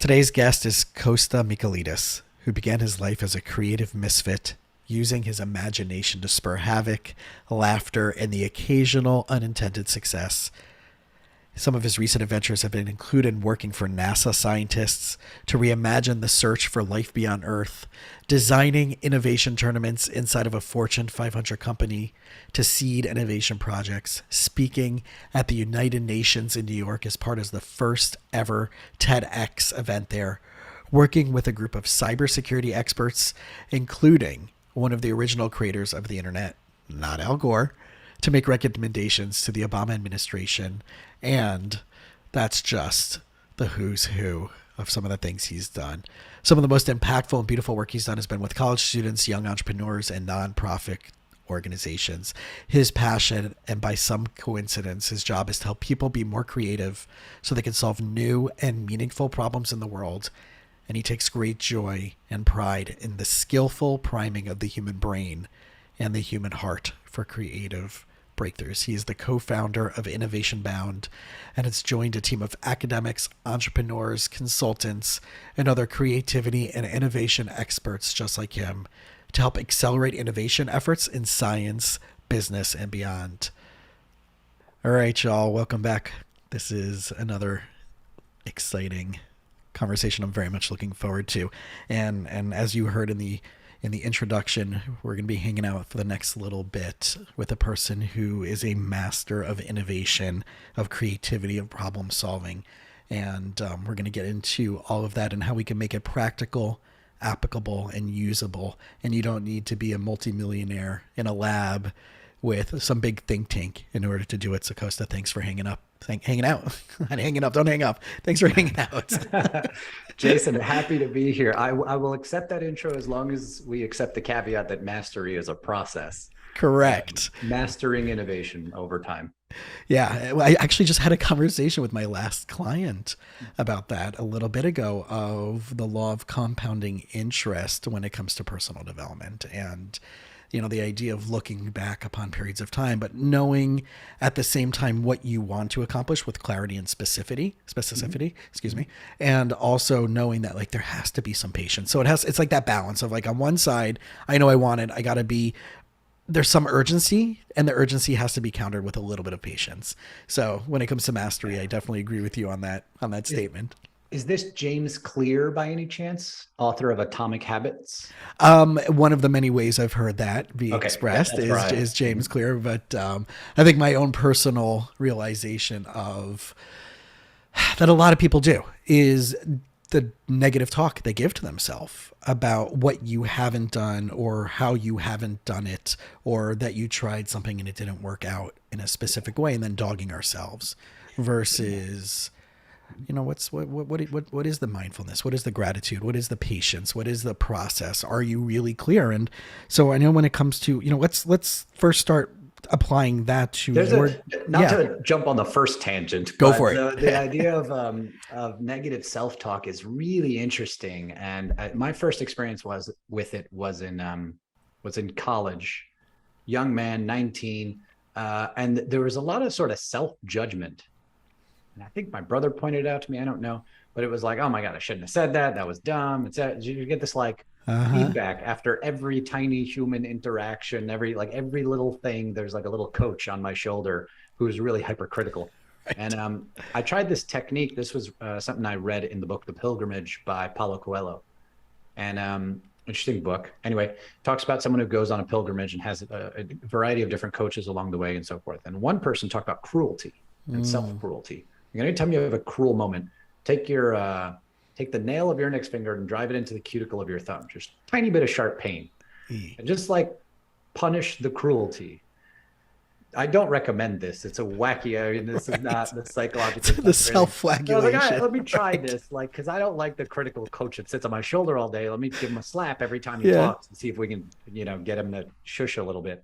Today's guest is Costa Michailidis, who began his life as a creative misfit, using his imagination to spur havoc, laughter, and the occasional unintended success. Some of his recent adventures have been included working for NASA scientists to reimagine the search for life beyond Earth, designing innovation tournaments inside of a Fortune 500 company, to seed innovation projects, speaking at the United Nations in New York as part of the first ever TEDx event there, working with a group of cybersecurity experts, including one of the original creators of the internet, not Al Gore, to make recommendations to the Obama administration. And that's just the who's who of some of the things he's done. Some of the most impactful and beautiful work he's done has been with college students, young entrepreneurs, and nonprofit organizations. His passion, and by some coincidence, his job is to help people be more creative so they can solve new and meaningful problems in the world. And he takes great joy and pride in the skillful priming of the human brain and the human heart for creative breakthroughs. He is the co-founder of Innovation Bound and has joined a team of academics, entrepreneurs, consultants, and other creativity and innovation experts just like him to help accelerate innovation efforts in science, business, and beyond. All right, y'all, welcome back. This is another exciting conversation I'm very much looking forward to. And as you heard in the introduction, we're going to be hanging out for the next little bit with a person who is a master of innovation, of creativity, of problem solving. And we're going to get into all of that and how we can make it practical, applicable, and usable. And you don't need to be a multimillionaire in a lab with some big think tank in order to do it. So Costa, thanks for hanging out. Not hanging up. Don't hang up. Thanks for hanging out. Jason, happy to be here. I will accept that intro as long as we accept the caveat that mastery is a process. Correct. Mastering innovation over time. Yeah. I actually just had a conversation with my last client about that a little bit ago, of the law of compounding interest when it comes to personal development. And the idea of looking back upon periods of time, but knowing at the same time what you want to accomplish with clarity and specificity, excuse me. And also knowing that there has to be some patience. So it's like that balance of on one side, I know I want it. There's some urgency, and the urgency has to be countered with a little bit of patience. So when it comes to mastery, I definitely agree with you on that statement. Is this James Clear by any chance, author of Atomic Habits? One of the many ways I've heard that be expressed is James Clear. But I think my own personal realization of that a lot of people do is the negative talk they give to themselves about what you haven't done or how you haven't done it, or that you tried something and it didn't work out in a specific way, and then dogging ourselves versus... what is the mindfulness? What is the gratitude? What is the patience? What is the process? Are you really clear? And so I know when it comes to, let's first start applying that to to jump on the first tangent. Go for it. The idea of negative self-talk is really interesting. And my first experience was in college, young man, 19. And there was a lot of sort of self-judgment. And I think my brother pointed it out to me. I don't know, but it was like, oh my God, I shouldn't have said that. That was dumb. You get this feedback after every tiny human interaction, every little thing. There's a little coach on my shoulder who's really hypercritical. Right. And I tried this technique. This was something I read in the book, The Pilgrimage by Paulo Coelho. And interesting book. Anyway, talks about someone who goes on a pilgrimage and has a variety of different coaches along the way and so forth. And one person talked about cruelty and self-cruelty. Anytime you have a cruel moment, take the nail of your index finger and drive it into the cuticle of your thumb, just a tiny bit of sharp pain, and just punish the cruelty. I don't recommend this. It's a wacky. This is not the psychological. The self-flagellation. So I was like, let me try this, because I don't like the critical coach that sits on my shoulder all day. Let me give him a slap every time he talks and see if we can, get him to shush a little bit.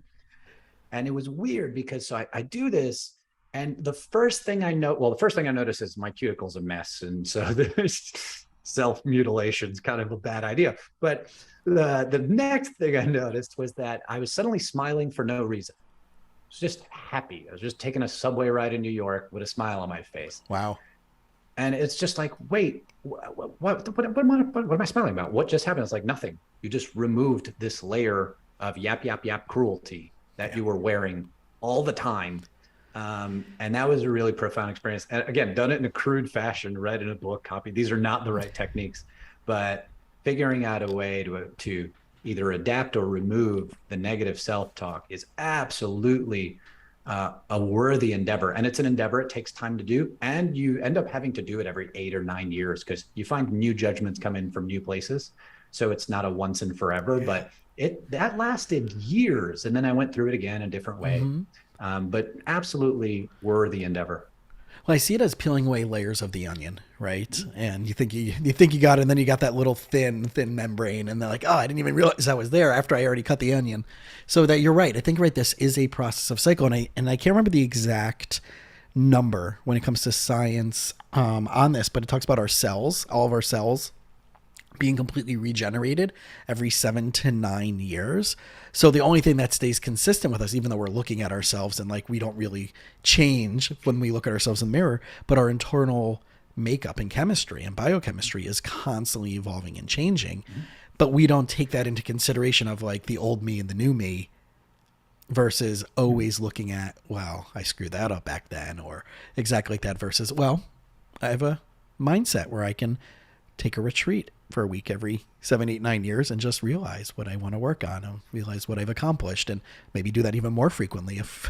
And it was weird because I do this. And the first thing I notice is my cuticle's a mess. And so there's self-mutilation is kind of a bad idea. But the next thing I noticed was that I was suddenly smiling for no reason. I was just happy. I was just taking a subway ride in New York with a smile on my face. Wow. And it's just like, wait, what am I smiling about? What just happened? It's like nothing. You just removed this layer of yap, yap, yap cruelty that you were wearing all the time. And that was a really profound experience. And again, done it in a crude fashion, read in a book, copy. These are not the right techniques, but figuring out a way to either adapt or remove the negative self-talk is absolutely a worthy endeavor. And it's an endeavor, it takes time to do. And you end up having to do it every 8 or 9 years because you find new judgments come in from new places. So it's not a once and forever, but that lasted years. And then I went through it again a different way. But absolutely worthy endeavor. Well, I see it as peeling away layers of the onion, right? And you think you got it, and then you got that little thin membrane, and they're like, oh, I didn't even realize that was there after I already cut the onion. So that you're right. I think this is a process of cycle, and I can't remember the exact number when it comes to science on this, but it talks about our cells, all of our cells being completely regenerated every 7 to 9 years. So the only thing that stays consistent with us, even though we're looking at ourselves and like we don't really change when we look at ourselves in the mirror, but our internal makeup and chemistry and biochemistry is constantly evolving and changing. But we don't take that into consideration of like the old me and the new me versus always looking at, well, I screwed that up back then, or exactly like that versus, well, I have a mindset where I can take a retreat for a week every 7, 8, 9 years and just realize what I want to work on and realize what I've accomplished and maybe do that even more frequently if,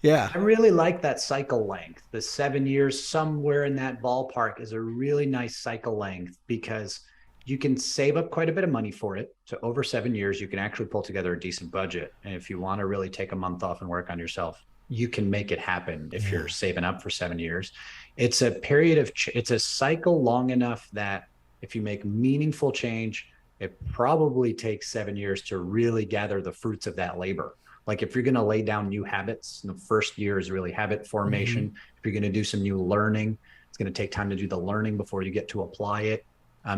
I really like that cycle length. The 7 years, somewhere in that ballpark, is a really nice cycle length because you can save up quite a bit of money for it. So over 7 years, you can actually pull together a decent budget. And if you want to really take a month off and work on yourself, you can make it happen if you're saving up for 7 years. It's a period of, it's a cycle long enough that if you make meaningful change, it probably takes 7 years to really gather the fruits of that labor. Like if you're going to lay down new habits, the first year is really habit formation. If you're going to do some new learning, it's going to take time to do the learning before you get to apply it.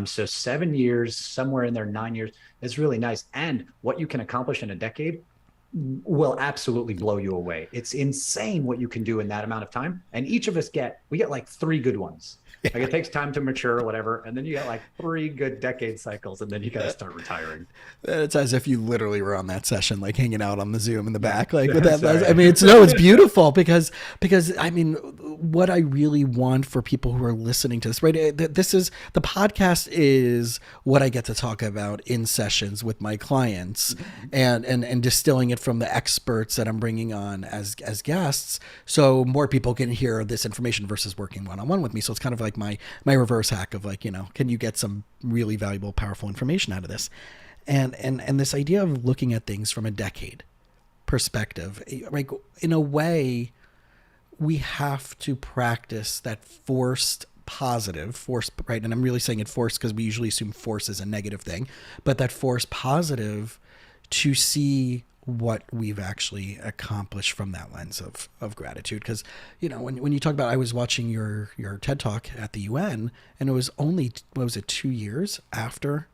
So 7 years, somewhere in there, 9 years, is really nice. And what you can accomplish in a decade will absolutely blow you away. It's insane what you can do in that amount of time. And each of us we get like 3 good ones. Like it takes time to mature or whatever. And then you get like 3 good decade cycles and then you got to start retiring. It's as if you literally were on that session, like hanging out on the Zoom in the back, like with that. Right. I mean, it's beautiful because I mean, what I really want for people who are listening to this, right? This is, the podcast is what I get to talk about in sessions with my clients and distilling it from the experts that I'm bringing on as guests. So more people can hear this information versus working one-on-one with me. So it's kind of like my reverse hack of like, can you get some really valuable, powerful information out of this? And this idea of looking at things from a decade perspective, like in a way, we have to practice that force, right? And I'm really saying it forced because we usually assume force is a negative thing, but that force positive to see what we've actually accomplished from that lens of gratitude. Because, when you talk about, I was watching your TED Talk at the UN, and it was only, 2 years after,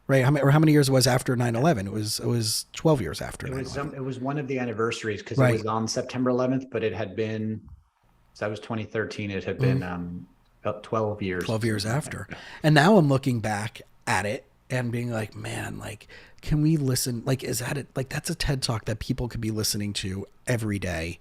right? How many years it was after 9/11? It was 12 years after 9/11. It was one of the anniversaries because Right. it was on September 11th, but it had been, so that was 2013. It had been about 12 years. 12 years after. And now I'm looking back at it and being like, man, like, can we listen? Like, is that it? Like, that's a TED Talk that people could be listening to every day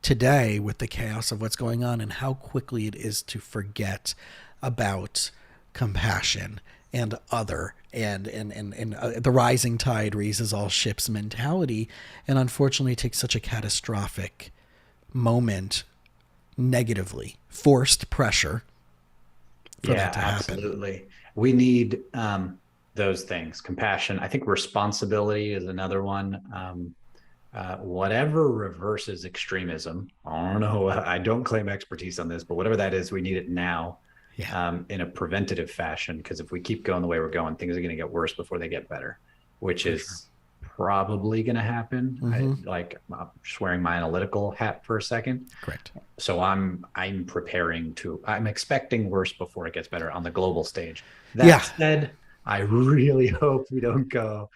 today with the chaos of what's going on and how quickly it is to forget about compassion and other and the rising tide raises all ships mentality. And unfortunately, it takes such a catastrophic moment negatively, forced pressure for that to happen. Absolutely. We need those things. Compassion. I think responsibility is another one. Whatever reverses extremism. I don't know. I don't claim expertise on this, but whatever that is, we need it now in a preventative fashion. Because if we keep going the way we're going, things are going to get worse before they get better, which is probably going to happen. I'm just wearing my analytical hat for a second. Correct. So I'm expecting worse before it gets better on the global stage. That said, I really hope we don't go,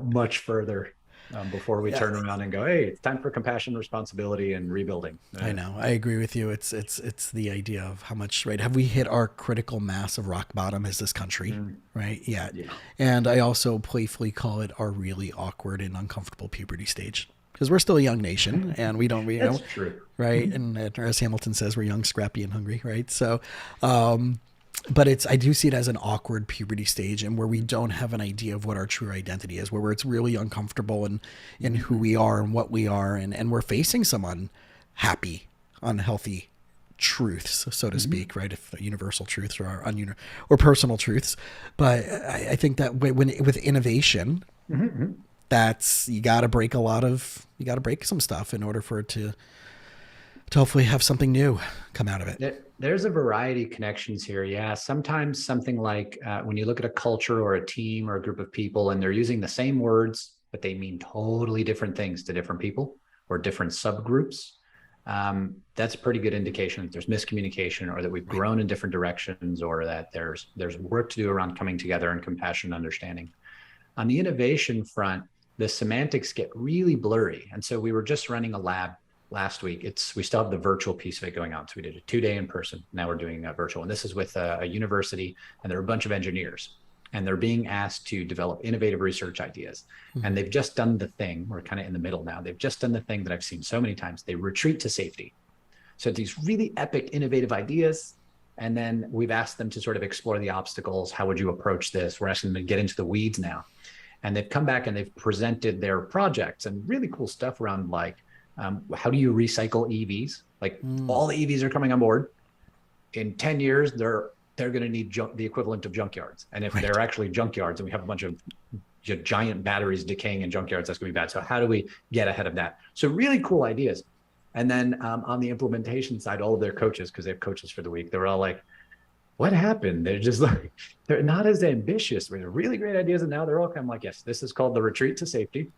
much further. before we Yeah, turn around and go, hey, it's time for compassion, responsibility, and rebuilding. I know. I agree with you. It's the idea of how much, right? Have we hit our critical mass of rock bottom as this country, Mm, right? Yeah. yeah, And I also playfully call it our really awkward and uncomfortable puberty stage because we're still a young nation and we that's true. right? And as Hamilton says, we're young, scrappy, and hungry, right? So, but I do see it as an awkward puberty stage and where we don't have an idea of what our true identity is, where it's really uncomfortable in who we are and what we are, and we're facing some unhappy, unhealthy truths, so to Mm-hmm. speak, right? If universal truths or personal truths. But I think that with innovation, Mm-hmm. that's you got to break some stuff in order for it to hopefully have something new come out of it. There's a variety of connections here. Yeah. Sometimes something like when you look at a culture or a team or a group of people and they're using the same words, but they mean totally different things to different people or different subgroups. That's a pretty good indication that there's miscommunication or that we've Right. grown in different directions or that there's work to do around coming together and compassion and understanding. On the innovation front, the semantics get really blurry. And so we were just running a lab last week. We still have the virtual piece of it going on. So we did a 2-day in person. Now we're doing a virtual. And this is with a university, and there are a bunch of engineers. And they're being asked to develop innovative research ideas. And they've just done the thing. We're kind of in the middle now. They've just done the thing that I've seen so many times. They retreat to safety. So these really epic, innovative ideas. And then we've asked them to sort of explore the obstacles. How would you approach this? We're asking them to get into the weeds now. And they've come back and they've presented their projects and really cool stuff around like, how do you recycle EVs? Like all the EVs are coming on board. In 10 years, they're going to need the equivalent of junkyards. And if Right. they're actually junkyards and we have a bunch of giant batteries decaying in junkyards, that's going to be bad. So how do we get ahead of that? So really cool ideas. And then on the implementation side, all of their coaches, because they have coaches for the week, they were all like, what happened? They're just like, they're not as ambitious. They're really great ideas. And now they're all kind of like, yes, this is called the retreat to safety.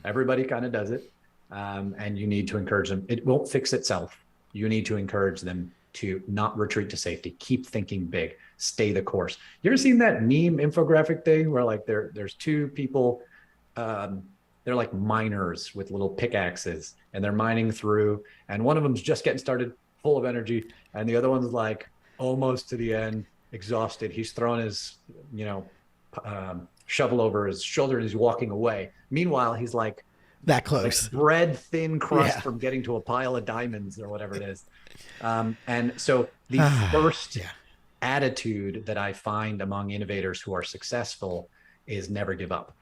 Everybody kind of does it. And you need to encourage them. It won't fix itself. You need to encourage them to not retreat to safety. Keep thinking big. Stay the course. You ever seen that meme infographic thing where like there's two people, they're like miners with little pickaxes and they're mining through, and one of them's just getting started, full of energy, and the other one's like almost to the end, exhausted. He's throwing his, shovel over his shoulder and he's walking away. Meanwhile, he's like That close. bread thin crust Yeah. from getting to a pile of diamonds or whatever it is. And so the first Yeah. attitude that I find among innovators who are successful is never give up.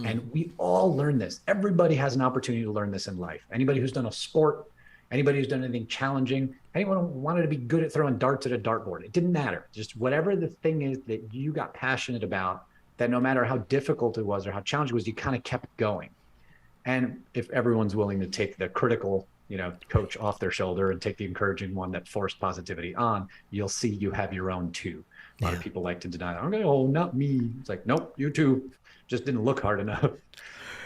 And we all learn this. Everybody has an opportunity to learn this in life. Anybody who's done a sport, anybody who's done anything challenging, anyone who wanted to be good at throwing darts at a dartboard, it didn't matter. Just whatever the thing is that you got passionate about, that no matter how difficult it was or how challenging it was, you kind of kept going. And if everyone's willing to take the critical, coach off their shoulder and take the encouraging one that forced positivity on, you'll see you have your own too. A lot of people like to deny that. Okay, oh, not me. It's like, nope, you too. Just didn't look hard enough.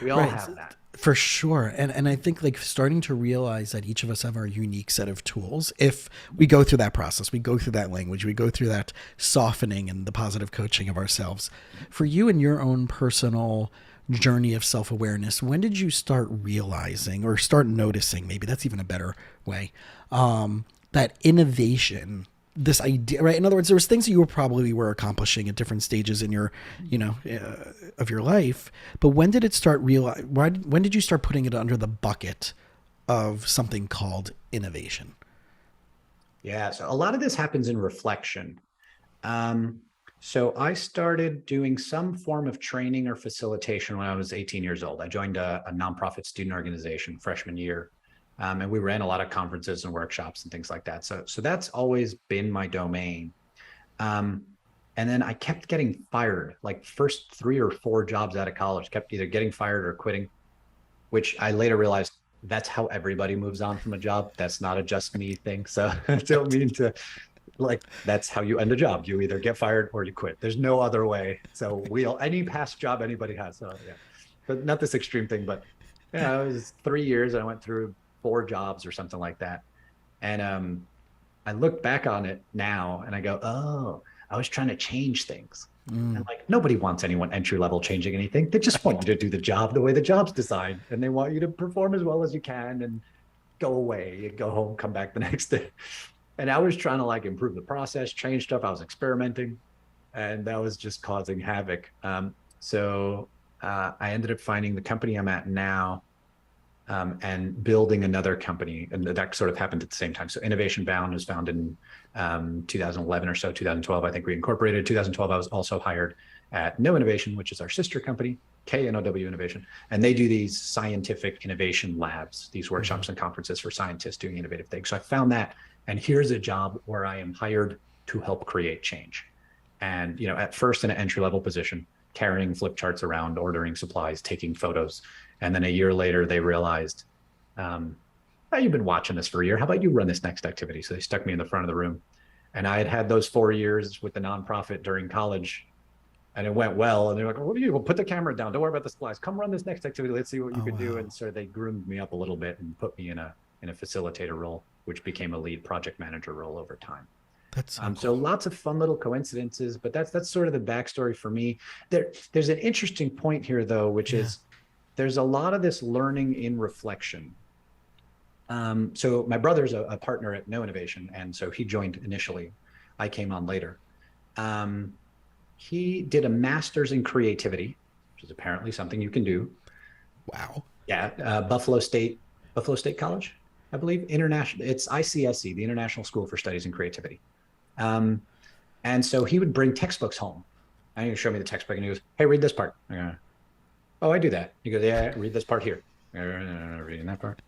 We all have that. For sure. And I think like starting to realize that each of us have our unique set of tools. If we go through that process, we go through that language, we go through that softening and the positive coaching of ourselves. For you in your own personal journey of self-awareness, when did you start realizing or start noticing, maybe that's even a better way, that innovation, this idea, right? In other words, there was things that you were accomplishing at different stages in your, of your life. But when did it start when did you start putting it under the bucket of something called innovation? Yeah. So a lot of this happens in reflection. So I started doing some form of training or facilitation when I was 18 years old. I joined a nonprofit student organization freshman year. And we ran a lot of conferences and workshops and things like that. So that's always been my domain. And then I kept getting fired, like first 3 or 4 jobs out of college, kept either getting fired or quitting, which I later realized that's how everybody moves on from a job. That's not a just me thing. So I don't mean to, like, that's how you end a job. You either get fired or you quit. There's no other way. So any past job anybody has. So yeah, but not this extreme thing, but yeah, it was 3 years and I went through 4 jobs or something like that. And I look back on it now and I go, oh, I was trying to change things. And like nobody wants anyone entry level changing anything. They just want you to do the job the way the job's designed, and they want you to perform as well as you can and go away. You go home, come back the next day. And I was trying to like improve the process, change stuff. I was experimenting, and that was just causing havoc. So I ended up finding the company I'm at now, and building another company, and that sort of happened at the same time. So Innovation Bound was founded in 2011 or so, 2012. I think we incorporated. 2012, I was also hired at No Innovation, which is our sister company, KNOW Innovation, and they do these scientific innovation labs, these workshops and conferences for scientists doing innovative things. So I found that, and here's a job where I am hired to help create change. And at first in an entry level position, carrying flip charts around, ordering supplies, taking photos. And then a year later, they realized, oh, you've been watching this for a year. How about you run this next activity? So they stuck me in the front of the room. And I had those 4 years with the nonprofit during college, and it went well. And they're like, what do you do? Well, put the camera down. Don't worry about the supplies. Come run this next activity. Let's see what you could do. And so they groomed me up a little bit and put me in a facilitator role, which became a lead project manager role over time. That's so lots of fun little coincidences, but that's sort of the backstory for me. There's an interesting point here, though, which is there's a lot of this learning in reflection. So my brother's a partner at No Innovation, and so he joined initially. I came on later. He did a master's in creativity, which is apparently something you can do. Wow. Yeah, Buffalo State College, I believe. International. It's ICSE, the International School for Studies in Creativity. And so he would bring textbooks home. And he would show me the textbook, and he goes, "Hey, read this part." I go, "Oh, I do that." He goes, "Yeah, read this part here." Reading that part.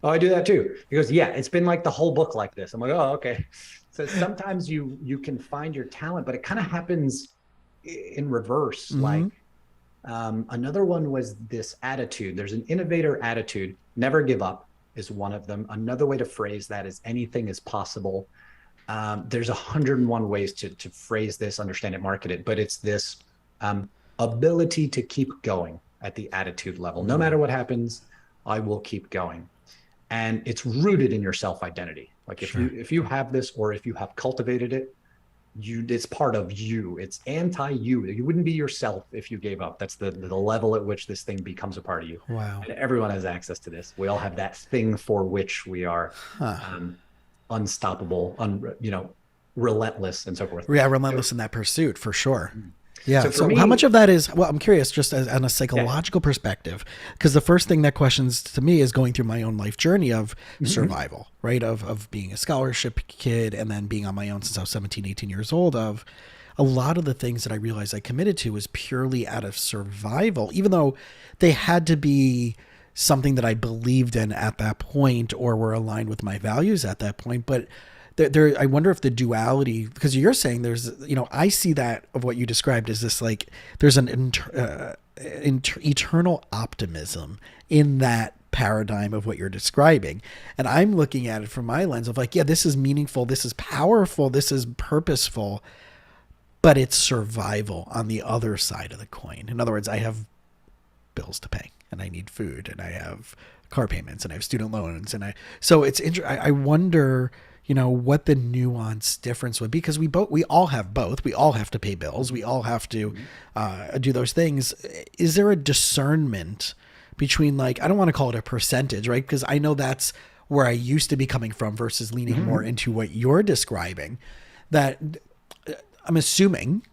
"Oh, I do that too." He goes, "Yeah, it's been like the whole book like this." I'm like, "Oh, okay." So sometimes you can find your talent, but it kind of happens in reverse. Like another one was this attitude. There's an innovator attitude. Never give up is one of them. Another way to phrase that is anything is possible. There's 101 ways to phrase this, understand it, market it, but it's this ability to keep going at the attitude level. No matter what happens, I will keep going. And it's rooted in your self-identity. Like if you have this, or if you have cultivated it, it's part of you. It's anti-you. You wouldn't be yourself if you gave up. That's the level at which this thing becomes a part of you. Wow. And everyone has access to this. We all have that thing for which we are unstoppable, relentless, and so forth. Yeah, relentless in that pursuit, for sure. Yeah. So how much of that is, well, I'm curious, just on a psychological perspective, because the first thing that questions to me is going through my own life journey of survival, right? Of being a scholarship kid and then being on my own since I was 17, 18 years old. Of a lot of the things that I realized I committed to was purely out of survival, even though they had to be something that I believed in at that point or were aligned with my values at that point. But there, I wonder if the duality, because you're saying there's, I see that of what you described as this, like there's an eternal optimism in that paradigm of what you're describing. And I'm looking at it from my lens of like, yeah, this is meaningful. This is powerful. This is purposeful, but it's survival on the other side of the coin. In other words, I have bills to pay and I need food and I have car payments and I have student loans. So it's interesting. I wonder, what the nuance difference would be, because we all have both. We all have to pay bills. We all have to do those things. Is there a discernment between, like, I don't want to call it a percentage, right? Because I know that's where I used to be coming from versus leaning more into what you're describing, that I'm assuming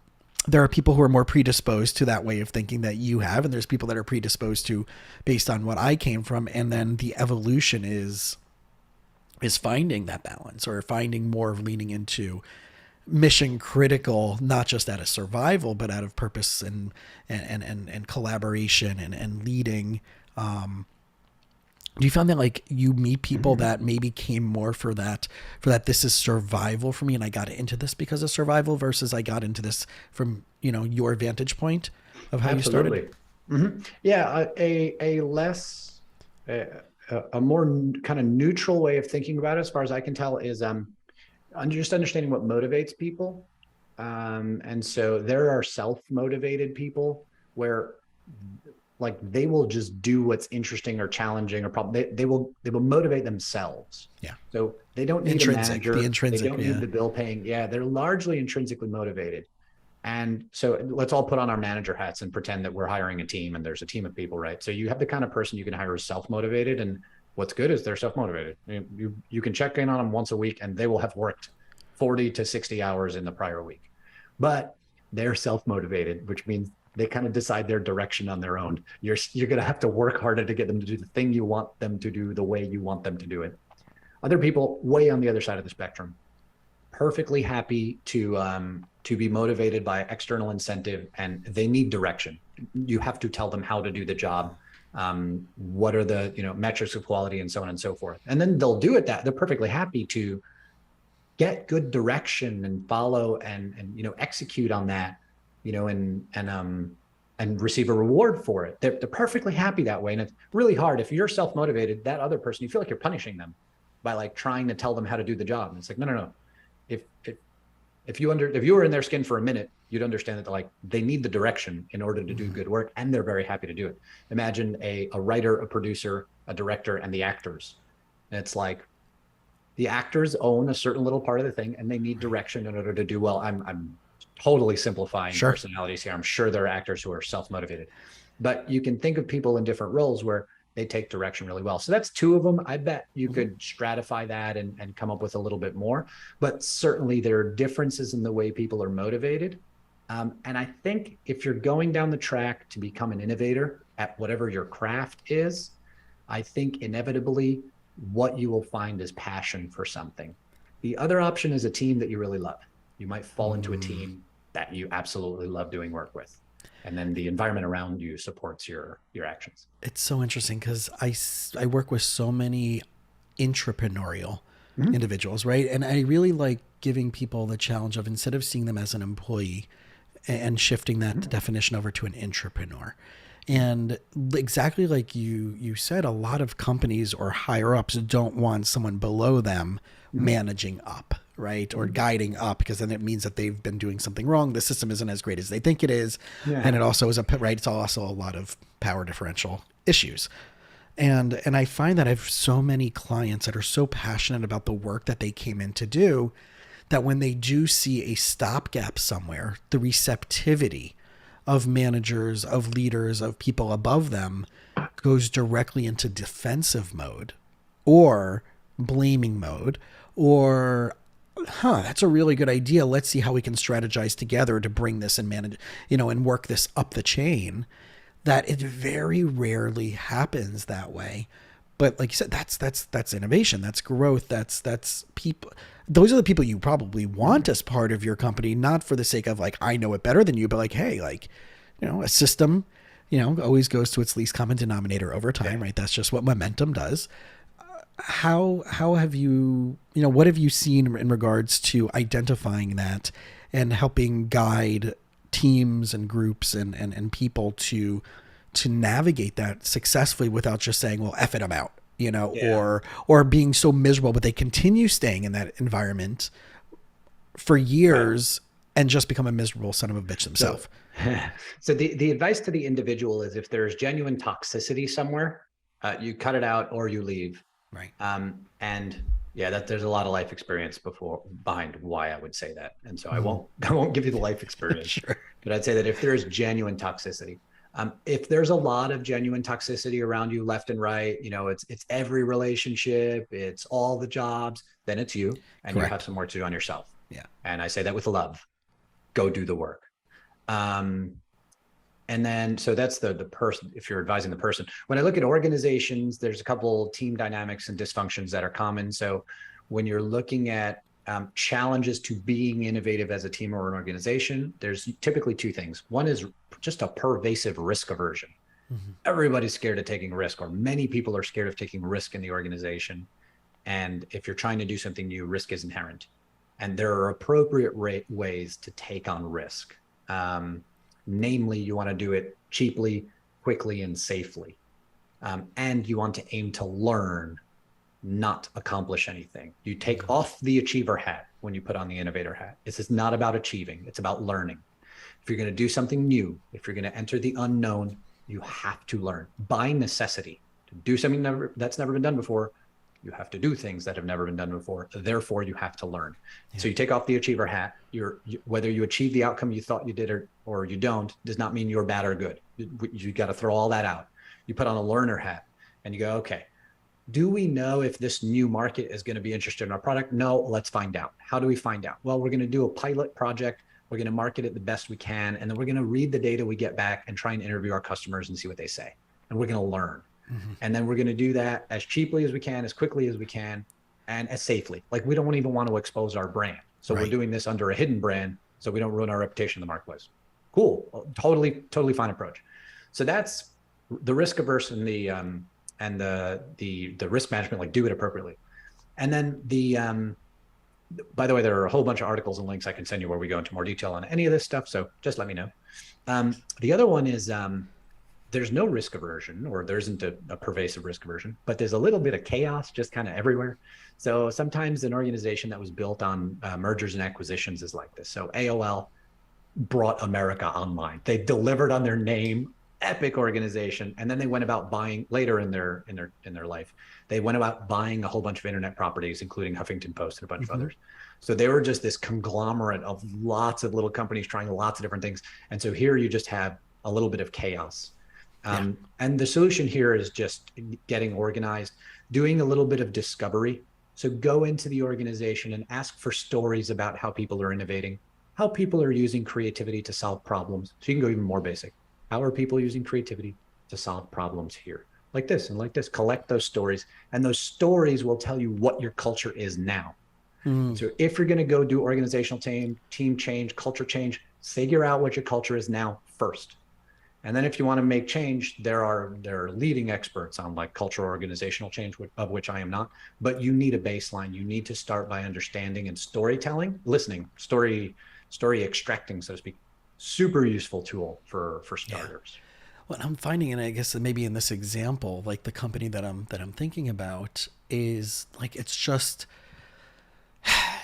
there are people who are more predisposed to that way of thinking that you have, and there's people that are predisposed to based on what I came from. And then the evolution is finding that balance, or finding more of leaning into mission critical, not just out of survival, but out of purpose and collaboration and leading. Do you find that, like, you meet people that maybe came more for that this is survival for me and I got into this because of survival, versus I got into this from, your vantage point of how Absolutely. you started? Yeah. A more kind of neutral way of thinking about it, as far as I can tell, is just understanding what motivates people. And so there are self-motivated people where, like, they will just do what's interesting or challenging or problem. They will motivate themselves. Yeah. So they don't need a manager. The intrinsic. They don't need the bill paying. Yeah. They're largely intrinsically motivated. And so let's all put on our manager hats and pretend that we're hiring a team and there's a team of people, right? So you have the kind of person you can hire who's self-motivated, and what's good is they're self-motivated. You can check in on them once a week and they will have worked 40 to 60 hours in the prior week, but they're self-motivated, which means they kind of decide their direction on their own. You're going to have to work harder to get them to do the thing you want them to do the way you want them to do it. Other people way on the other side of the spectrum, perfectly happy to be motivated by external incentive, and they need direction. You have to tell them how to do the job. What are the metrics of quality, and so on and so forth. And then they'll do it that they're perfectly happy to get good direction and follow and execute on that, and receive a reward for it. They're perfectly happy that way. And it's really hard if you're self-motivated, that other person, you feel like you're punishing them by like trying to tell them how to do the job. And it's like, no. If you were in their skin for a minute, you'd understand that they need the direction in order to do good work, and they're very happy to do it. Imagine a writer, a producer, a director, and the actors. And it's like the actors own a certain little part of the thing, and they need direction in order to do well. I'm totally simplifying personalities here. I'm sure there are actors who are self-motivated, but you can think of people in different roles where they take direction really well. So that's two of them. I bet you could stratify that and come up with a little bit more, but certainly there are differences in the way people are motivated. And I think if you're going down the track to become an innovator at whatever your craft is, I think inevitably what you will find is passion for something. The other option is a team that you really love. You might fall into a team that you absolutely love doing work with, and then the environment around you supports your actions. It's so interesting because I work with so many entrepreneurial individuals, right? And I really like giving people the challenge of, instead of seeing them as an employee, and shifting that definition over to an entrepreneur. And exactly like you said, a lot of companies or higher ups don't want someone below them managing up, right? Or guiding up, because then it means that they've been doing something wrong. The system isn't as great as they think it is. Yeah. And it also is it's also a lot of power differential issues. And I find that I have so many clients that are so passionate about the work that they came in to do, that when they do see a stopgap somewhere, the receptivity of managers, of leaders, of people above them goes directly into defensive mode or blaming mode, or, that's a really good idea. Let's see how we can strategize together to bring this and manage, and work this up the chain. That it very rarely happens that way. But like you said, that's innovation, that's growth, that's people. Those are the people you probably want as part of your company, not for the sake of I know it better than you, but hey, a system, always goes to its least common denominator over time, right? That's just what momentum does. How have you, what have you seen in regards to identifying that and helping guide teams and groups and people to navigate that successfully without just saying, well, F it, I'm out, or being so miserable, but they continue staying in that environment for years and just become a miserable son of a bitch themselves. So the advice to the individual is, if there's genuine toxicity somewhere, you cut it out or you leave. Right. And there's a lot of life experience behind why I would say that. And so I won't give you the life experience, Sure. But I'd say that if there's genuine toxicity, if there's a lot of genuine toxicity around you left and right, it's every relationship, it's all the jobs, then it's you, and Correct. You have some work to do on yourself. Yeah. And I say that with love. Go do the work. And then, so that's the person, if you're advising the person. When I look at organizations, there's a couple team dynamics and dysfunctions that are common. So when you're looking at challenges to being innovative as a team or an organization, there's typically two things. One is just a pervasive risk aversion. Mm-hmm. Everybody's scared of taking risk, or many people are scared of taking risk in the organization. And if you're trying to do something new, risk is inherent. And there are appropriate ways to take on risk. Namely, you want to do it cheaply, quickly, and safely. And you want to aim to learn, not accomplish anything. You take off the achiever hat when you put on the innovator hat. This is not about achieving, it's about learning. If you're going to do something new, if you're going to enter the unknown, you have to learn by necessity. To do something that's never been done before, You have to do things that have never been done before. Therefore, you have to learn. Yeah. So you take off the achiever hat. Whether you achieve the outcome you thought you did or you don't does not mean you're bad or good. You got to throw all that out. You put on a learner hat and you go, okay, do we know if this new market is going to be interested in our product? No, let's find out. How do we find out? Well, we're going to do a pilot project. We're going to market it the best we can. And then we're going to read the data we get back and try and interview our customers and see what they say. And we're going to learn. Mm-hmm. And then we're going to do that as cheaply as we can, as quickly as we can, and as safely. Like, we don't even want to expose our brand. So We're doing this under a hidden brand so we don't ruin our reputation in the marketplace. Cool. Totally fine approach. So that's the risk averse and the risk management, like do it appropriately. And then by the way, there are a whole bunch of articles and links I can send you where we go into more detail on any of this stuff. So just let me know. The other one is there's no risk aversion, or there isn't a pervasive risk aversion, but there's a little bit of chaos just kind of everywhere. So sometimes an organization that was built on mergers and acquisitions is like this. So AOL brought America online. They delivered on their name, epic organization, and then they went about buying later in their life. They went about buying a whole bunch of internet properties, including Huffington Post and a bunch of others. So they were just this conglomerate of lots of little companies trying lots of different things. And so here you just have a little bit of chaos. And the solution here is just getting organized, doing a little bit of discovery. So go into the organization and ask for stories about how people are innovating, how people are using creativity to solve problems. So you can go even more basic. How are people using creativity to solve problems here? Like this and like this. Collect those stories, and those stories will tell you what your culture is now. So if you're going to go do organizational team change, culture change, figure out what your culture is now first. And then if you want to make change, there are leading experts on like cultural organizational change, of which I am not, but you need a baseline. You need to start by understanding and storytelling, listening, story extracting, so to speak. Super useful tool for starters. What I'm finding, and I guess maybe in this example, like the company that I'm thinking about is like, it's just,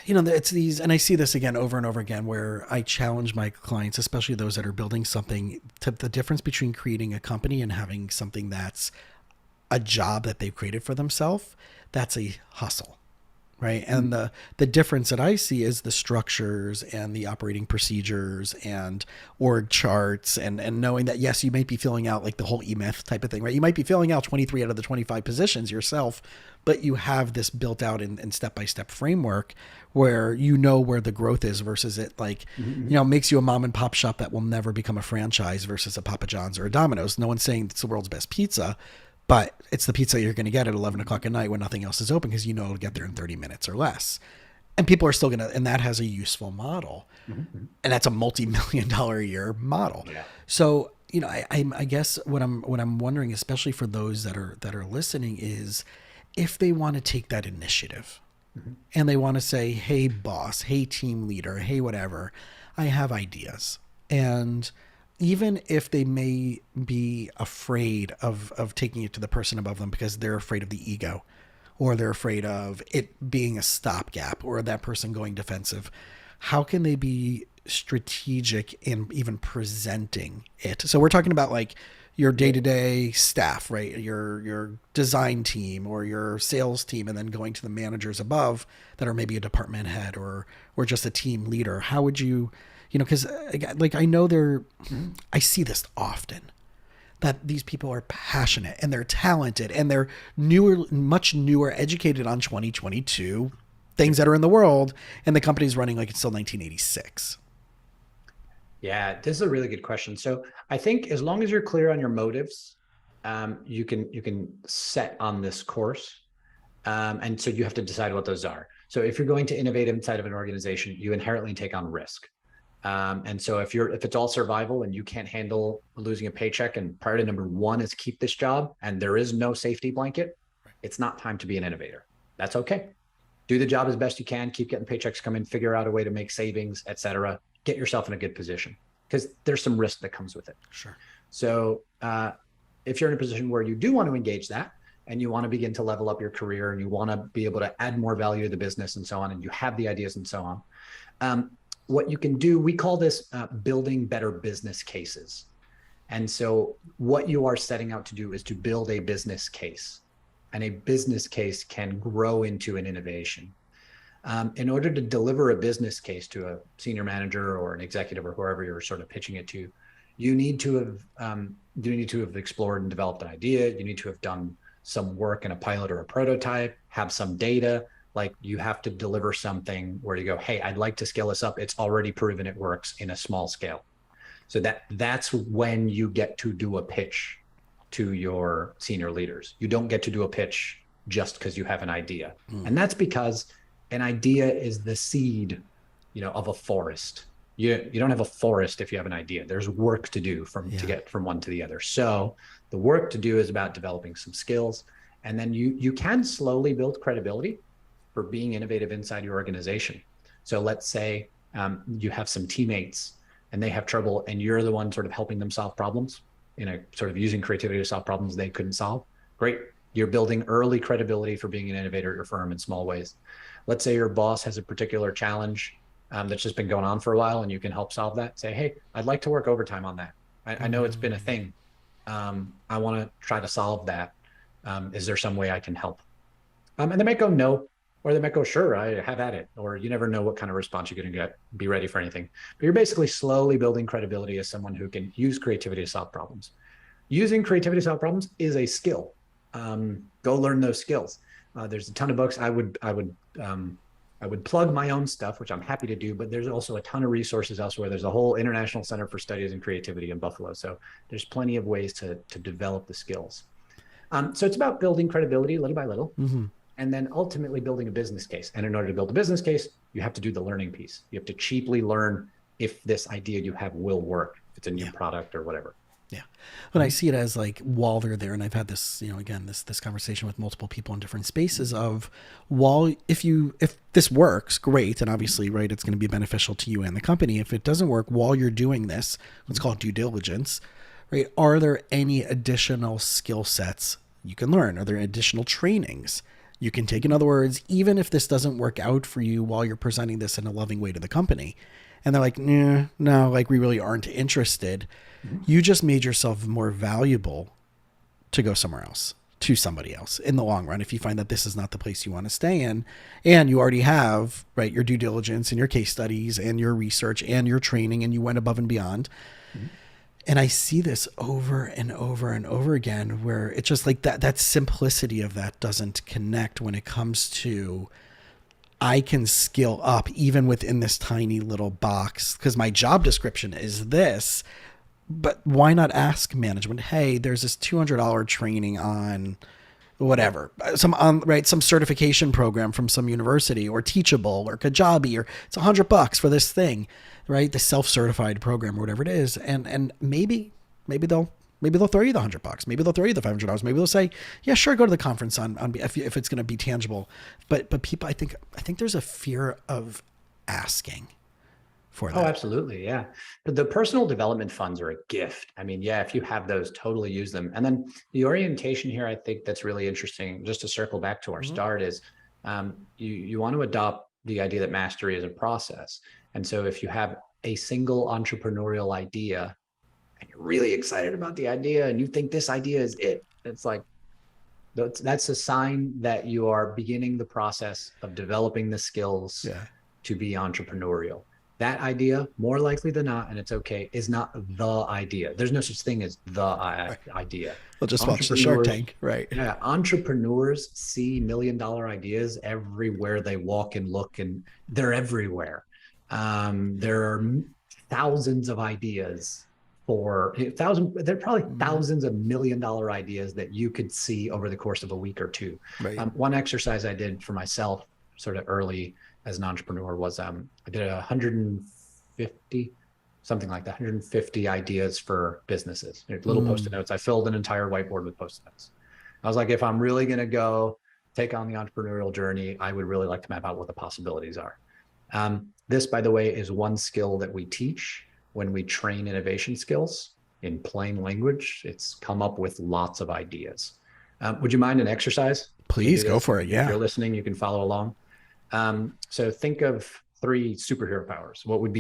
it's these, and I see this again over and over again, where I challenge my clients, especially those that are building something, to the difference between creating a company and having something that's a job that they've created for themselves. That's a hustle. Right. And the difference that I see is the structures and the operating procedures and org charts and knowing that, yes, you might be filling out like the whole E-Myth type of thing, right? You might be filling out 23 out of the 25 positions yourself, but you have this built out in step-by-step framework where you know where the growth is versus it like, makes you a mom and pop shop that will never become a franchise versus a Papa John's or a Domino's. No one's saying it's the world's best pizza, but it's the pizza you're going to get at 11 o'clock at night when nothing else is open, because you know it'll get there in 30 minutes or less. And people are still going to, and that has a useful model. And that's a multi-million-dollar a year model. Yeah. So, I guess what I'm wondering, especially for those that are listening, is if they want to take that initiative and they want to say, hey, boss, hey, team leader, hey, whatever, I have ideas. And even if they may be afraid of taking it to the person above them because they're afraid of the ego, or they're afraid of it being a stopgap or that person going defensive, how can they be strategic in even presenting it? So we're talking about like your day-to-day staff, right? Your design team or your sales team, and then going to the managers above that are maybe a department head or just a team leader. How would you, because like I know I see this often, that these people are passionate and they're talented and they're much newer, educated on 2022 things that are in the world, and the company's running like it's still 1986. Yeah, this is a really good question. So I think as long as you're clear on your motives, you can set on this course. And so you have to decide what those are. So if you're going to innovate inside of an organization, you inherently take on risk. And so if it's all survival and you can't handle losing a paycheck, and priority number one is keep this job, and there is no safety blanket, it's not time to be an innovator. That's okay. Do the job as best you can, keep getting paychecks come in, figure out a way to make savings, et cetera. Get yourself in a good position, because there's some risk that comes with it. Sure. So if you're in a position where you do want to engage that, and you want to begin to level up your career, and you want to be able to add more value to the business and so on, and you have the ideas and so on, what you can do, we call this building better business cases. And so what you are setting out to do is to build a business case. and a business case can grow into an innovation. In order to deliver a business case to a senior manager or an executive or whoever you're sort of pitching it to, you need to have explored and developed an idea. You need to have done some work in a pilot or a prototype, have some data. Like, you have to deliver something where you go, hey, I'd like to scale this up. It's already proven it works in a small scale. So that's when you get to do a pitch to your senior leaders. You don't get to do a pitch just because you have an idea. And that's because an idea is the seed, of a forest. You don't have a forest if you have an idea. There's work to do to get from one to the other. So the work to do is about developing some skills. And then you can slowly build credibility for being innovative inside your organization. So let's say you have some teammates and they have trouble, and you're the one sort of helping them solve problems sort of using creativity to solve problems they couldn't solve. Great. You're building early credibility for being an innovator at your firm in small ways. Let's say your boss has a particular challenge that's just been going on for a while, and you can help solve that. Say, hey, I'd like to work overtime on that. I know it's been a thing. I want to try to solve that. Is there some way I can help? And they might go no, or they might go, sure, I have at it. Or you never know what kind of response you're going to get. Be ready for anything. But you're basically slowly building credibility as someone who can use creativity to solve problems. Using creativity to solve problems is a skill. Go learn those skills. There's a ton of books. I would plug my own stuff, which I'm happy to do, but there's also a ton of resources elsewhere. There's a whole International Center for Studies in Creativity in Buffalo. So there's plenty of ways to develop the skills. So it's about building credibility little by little, and then ultimately building a business case. And in order to build a business case, you have to do the learning piece. You have to cheaply learn if this idea you have will work, if it's a new product or whatever. Yeah. But I see it as like, while they're there, and I've had this, again, this conversation with multiple people in different spaces of, if this works, great. And obviously, right, it's going to be beneficial to you and the company. If it doesn't work while you're doing this, let's call it due diligence, right? Are there any additional skill sets you can learn? Are there additional trainings you can take? In other words, even if this doesn't work out for you while you're presenting this in a loving way to the company, and they're like, no, like, we really aren't interested. You just made yourself more valuable to go somewhere else, to somebody else in the long run. If you find that this is not the place you want to stay in, and you already have, right, your due diligence and your case studies and your research and your training, and you went above and beyond. And I see this over and over and over again, where it's just like that simplicity of that doesn't connect when it comes to, I can skill up even within this tiny little box because my job description is this. But why not ask management, hey, there's this $200 training on whatever, some certification program from some university, or Teachable or Kajabi, or it's $100 for this thing, right? The self-certified program or whatever it is. And maybe they'll throw you the $100. Maybe they'll throw you the $500. Maybe they'll say, yeah, sure, go to the conference on if it's going to be tangible. But people, I think there's a fear of asking for that. Oh, absolutely. Yeah. But the personal development funds are a gift. I mean, yeah, if you have those, totally use them. And then the orientation here, I think that's really interesting, just to circle back to our start, is you want to adopt the idea that mastery is a process. And so if you have a single entrepreneurial idea and you're really excited about the idea and you think this idea is it, it's like, that's a sign that you are beginning the process of developing the skills to be entrepreneurial. That idea, more likely than not, and it's okay, is not the idea. There's no such thing as the idea. We'll just watch the Shark Tank, right? Yeah, entrepreneurs see $1 million ideas everywhere they walk and look, and they're everywhere. There are thousands of ideas there are probably thousands of $1 million ideas that you could see over the course of a week or two. Right. One exercise I did for myself sort of early as an entrepreneur was I did 150, something like that, 150 ideas for businesses, little Post-it notes. I filled an entire whiteboard with Post-it notes. I was like, if I'm really going to go take on the entrepreneurial journey, I would really like to map out what the possibilities are. This, by the way, is one skill that we teach when we train innovation skills in plain language. It's come up with lots of ideas. Would you mind an exercise? Please go for it. Yeah. If you're listening, you can follow along. So think of 3 superhero powers. What would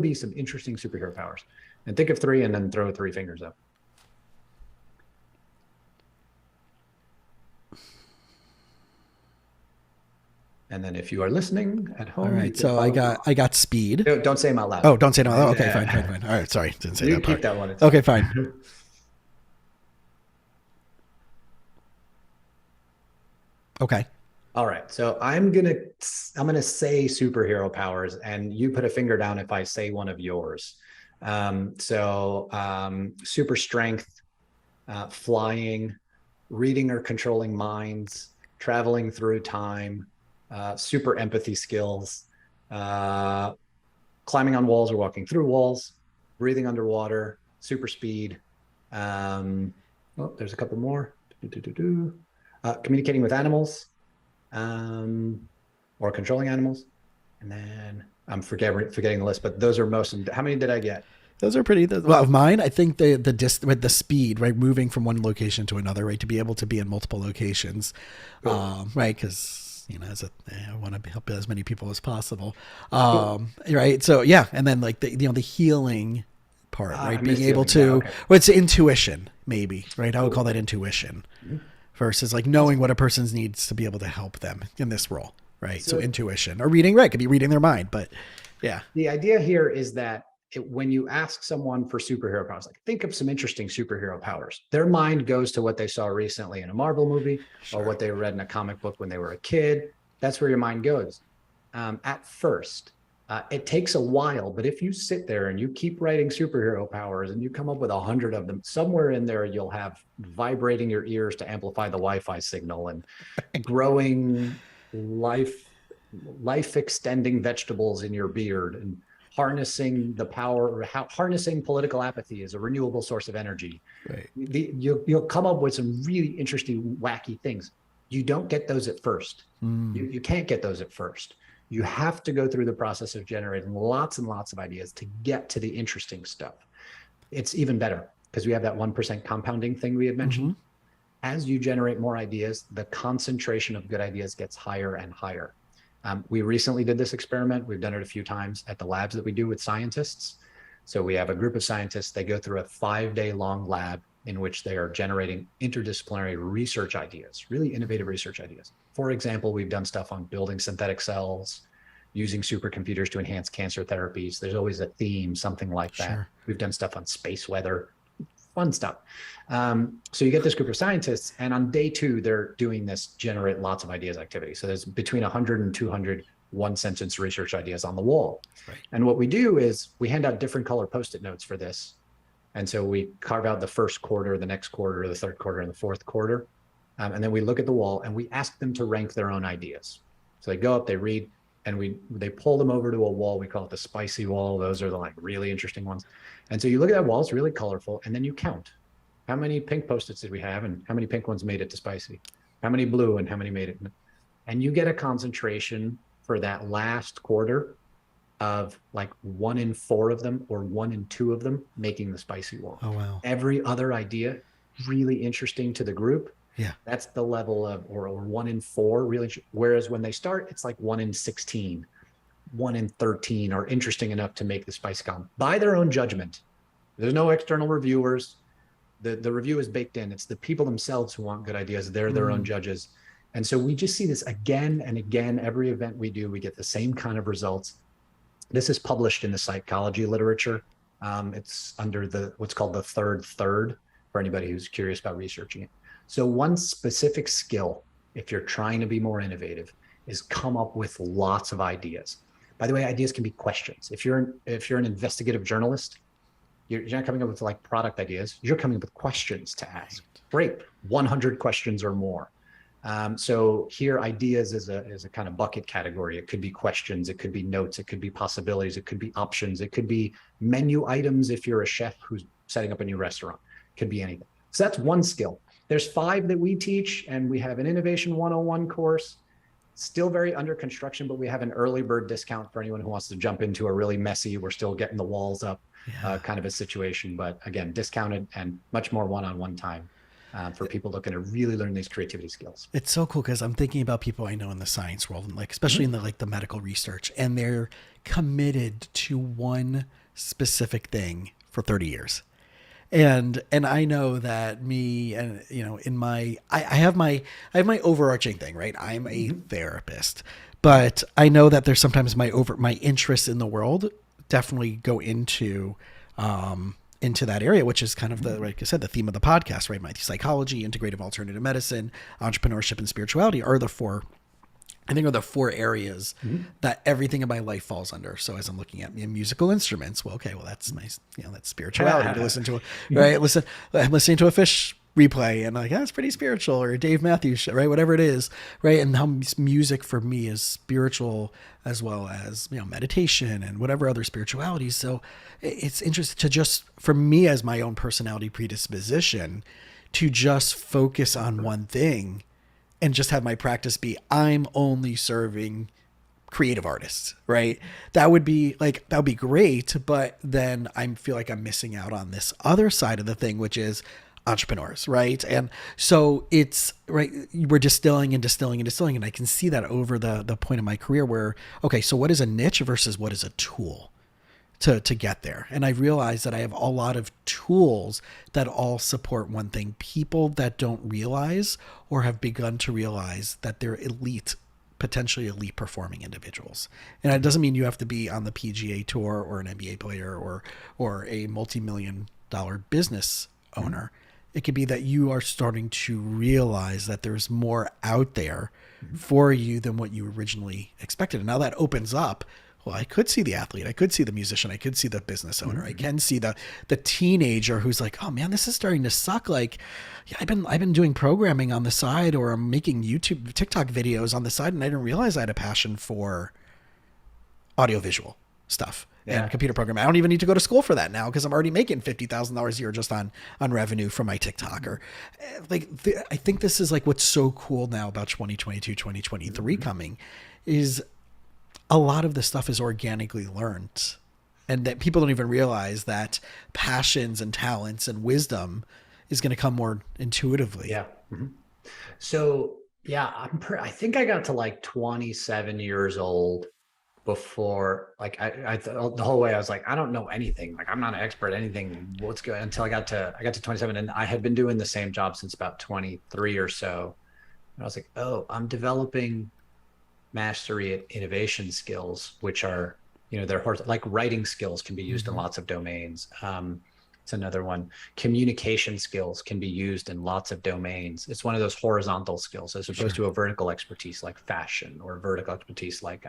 be some interesting superhero powers? And think of 3 and then throw 3 fingers up. And then if you are listening at All home, you right. can So follow along. I got speed. Don't say them out loud. Oh, don't say no. Oh, okay, fine, fine, Yeah. fine. All right, sorry, didn't say You that can keep part. that one. It's Okay, fine. fine. Okay. All right. So I'm gonna say superhero powers, and you put a finger down if I say one of yours. Super strength, flying, reading or controlling minds, traveling through time, super empathy skills, uh, climbing on walls or walking through walls, breathing underwater, super speed. There's a couple more. Communicating with animals, um, or controlling animals. And then I'm forgetting the list, but those are most. How many did I get? Those are pretty. Well, of mine, I think with the speed, right, moving from one location to another, right, to be able to be in multiple locations, Cool. right, because I want to help as many people as possible, Cool. right. So yeah, and then like the healing part, I right, being missed able healing. Yeah. to, Okay. well, it's intuition, maybe, right. I would call Cool. that intuition Mhm. versus like knowing Awesome. what a person needs to be able to help them in this role, right. So So intuition or reading, right, could be reading their mind, but yeah, the idea here is that when you ask someone for superhero powers, like think of some interesting superhero powers, their mind goes to what they saw recently in a Marvel movie or sure, what they read in a comic book when they were a kid. That's where your mind goes. At first, it takes a while, but if you sit there and you keep writing superhero powers and you come up with 100 of them, somewhere in there you'll have vibrating your ears to amplify the Wi-Fi signal and growing life life extending vegetables in your beard and harnessing the power, harnessing political apathy as a renewable source of energy. right. You'll come up with some really interesting, wacky things. You don't get those at first. Mm, You can't get those at first. You have to go through the process of generating lots and lots of ideas to get to the interesting stuff. It's even better because we have that 1% compounding thing we had mm-hmm. mentioned. As you generate more ideas, the concentration of good ideas gets higher and higher. We recently did this experiment. We've done it a few times at the labs that we do with scientists. So we have a group of scientists. They go through a 5-day long lab in which they are generating interdisciplinary research ideas, really innovative research ideas. For example, we've done stuff on building synthetic cells, using supercomputers to enhance cancer therapies. There's always a theme, something like that. Sure. We've done stuff on space weather, fun stuff. So you get this group of scientists, and on day 2, they're doing this generate lots of ideas activity. So there's between 100 and 200 one-sentence research ideas on the wall. Right. And what we do is we hand out different color Post-it notes for this. And so we carve out the first quarter, the next quarter, the third quarter, and the fourth quarter. And then we look at the wall and we ask them to rank their own ideas. So they go up, they read, and they pull them over to a wall. We call it the spicy wall. Those are the like really interesting ones. And so you look at that wall, it's really colorful, and then you count. How many pink Post-its did we have, and how many pink ones made it to spicy? How many blue, and how many made it? And you get a concentration for that last quarter of like 1 in 4 of them or 1 in 2 of them making the spicy wall. Oh wow. Every other idea really interesting to the group. Yeah. That's the level of or 1 in 4 really. Whereas when they start, it's like 1 in 16, 1 in 13 are interesting enough to make the spicy column by their own judgment. There's no external reviewers. The review is baked in. It's the people themselves who want good ideas. They're their own judges. And so we just see this again and again. Every event we do, we get the same kind of results. This is published in the psychology literature. It's under what's called the third for anybody who's curious about researching it. So one specific skill, if you're trying to be more innovative, is come up with lots of ideas. By the way, ideas can be questions. If you're an investigative journalist, you're not coming up with like product ideas. You're coming up with questions to ask. Great, 100 questions or more. So here, ideas is a kind of bucket category. It could be questions, it could be notes, it could be possibilities, it could be options, it could be menu items if you're a chef who's setting up a new restaurant. It could be anything. So that's one skill. There's 5 that we teach, and we have an Innovation 101 course. Still very under construction, but we have an early bird discount for anyone who wants to jump into a really messy, we're still getting the walls up kind of a situation. But again, discounted and much more one-on-one time for people looking to really learn these creativity skills. It's so cool because I'm thinking about people I know in the science world, and like especially in the medical research, and they're committed to one specific thing for 30 years. And I know that me and in my I have my overarching thing, right? I'm a therapist. But I know that there's sometimes my interests in the world definitely go into that area, which is kind of the, like I said, the theme of the podcast, right? My psychology, integrative alternative medicine, entrepreneurship, and spirituality are the four, I think, are the four areas that everything in my life falls under. So as I'm looking at musical instruments, well, okay, well, that's nice. That's spirituality to listen to, right? I'm listening to a Fish replay and like, that's pretty spiritual, or a Dave Matthews show, right? Whatever it is, right? And how music for me is spiritual as well as, meditation and whatever other spiritualities. So it's interesting to just, for me as my own personality predisposition, to just focus on one thing and just have my practice be, I'm only serving creative artists, right? That would be great. But then I feel like I'm missing out on this other side of the thing, which is entrepreneurs, right? And so it's right, we're distilling and distilling and distilling. And I can see that over the point of my career where, okay, so what is a niche versus what is a tool to get there? And I realized that I have a lot of tools that all support one thing. People that don't realize or have begun to realize that they're potentially elite performing individuals. And it doesn't mean you have to be on the PGA tour or an NBA player or a multi-million-dollar business owner. It could be that you are starting to realize that there's more out there for you than what you originally expected. And now that opens up, well, I could see the athlete, I could see the musician, I could see the business owner, I can see the teenager who's like, oh man, this is starting to suck. Like, yeah, I've been doing programming on the side, or I'm making TikTok videos on the side, and I didn't realize I had a passion for audiovisual stuff. And computer programming. I don't even need to go to school for that now because I'm already making $50,000 a year just on revenue from my TikTok. Or I think this is like what's so cool now about 2022, 2023 coming is a lot of this stuff is organically learned, and that people don't even realize that passions and talents and wisdom is going to come more intuitively. Yeah. So yeah, I think I got to like 27 years old before, like the whole way I was like, I don't know anything. Like, I'm not an expert at anything. What's good? Until I got to 27, and I had been doing the same job since about 23 or so. And I was like, oh, I'm developing mastery at innovation skills, which are, they're like writing skills can be used in lots of domains. It's another one. Communication skills can be used in lots of domains. It's one of those horizontal skills as opposed to a vertical expertise like fashion, or a vertical expertise like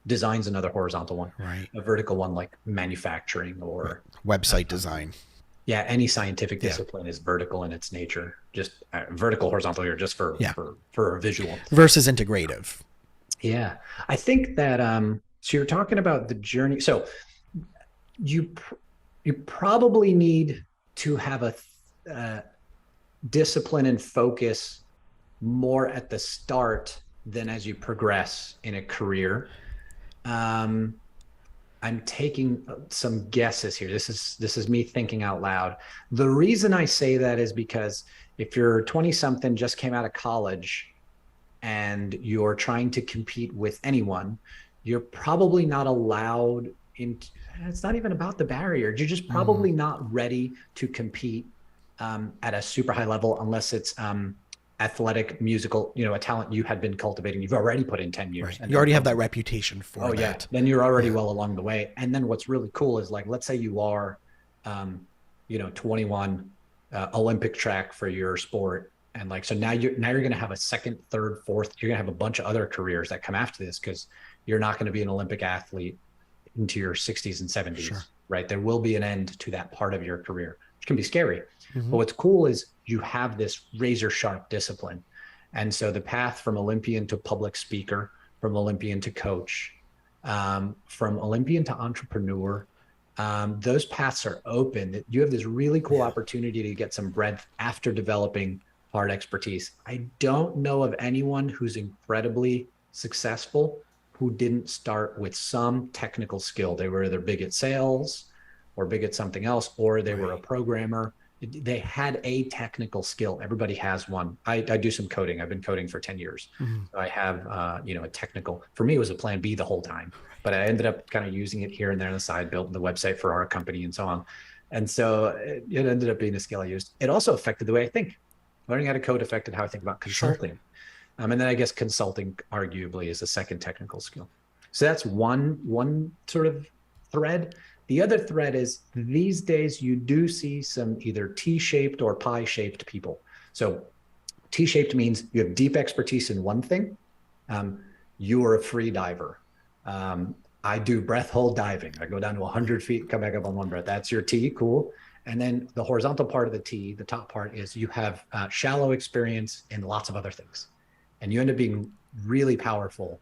design's another horizontal one. Right. A vertical one like manufacturing or website design. Yeah, any scientific discipline is vertical in its nature. Just vertical, horizontal here, just for a visual versus integrative. Yeah, I think that so you're talking about the journey. So you probably need to have a discipline and focus more at the start than as you progress in a career. I'm taking some guesses here. This is me thinking out loud. The reason I say that is because if you're 20 something, just came out of college, and you're trying to compete with anyone, you're probably not allowed in. It's not even about the barrier. You're just probably not ready to compete at a super high level unless it's athletic, musical, a talent you had been cultivating. You've already put in 10 years. Right. And you already have that reputation for that. Yeah. Then you're already well along the way. And then what's really cool is, like, let's say you are, 21, Olympic track for your sport. And like, so now you're going to have a second, third, fourth, you're going to have a bunch of other careers that come after this, because you're not going to be an Olympic athlete into your 60s and 70s, right? There will be an end to that part of your career, which can be scary. But what's cool is you have this razor sharp discipline. And so the path from Olympian to public speaker, from Olympian to coach, from Olympian to entrepreneur, those paths are open. You have this really cool opportunity to get some breadth after developing hard expertise. I don't know of anyone who's incredibly successful who didn't start with some technical skill. They were either big at sales or big at something else, or they were a programmer. They had a technical skill. Everybody has one. I do some coding. I've been coding for 10 years. So I have, a technical, for me, it was a plan B the whole time, but I ended up kind of using it here and there on the side, built the website for our company and so on. And so it ended up being a skill I used. It also affected the way I think. Learning how to code affected how I think about consulting. And then I guess consulting arguably is the second technical skill. So that's one sort of thread. The other thread is these days you do see some either T-shaped or pie-shaped people. So T-shaped means you have deep expertise in one thing. You are a free diver. I do breath hold diving. I go down to 100 feet, come back up on one breath. That's your T, cool. And then the horizontal part of the T, the top part, is you have shallow experience in lots of other things. And you end up being really powerful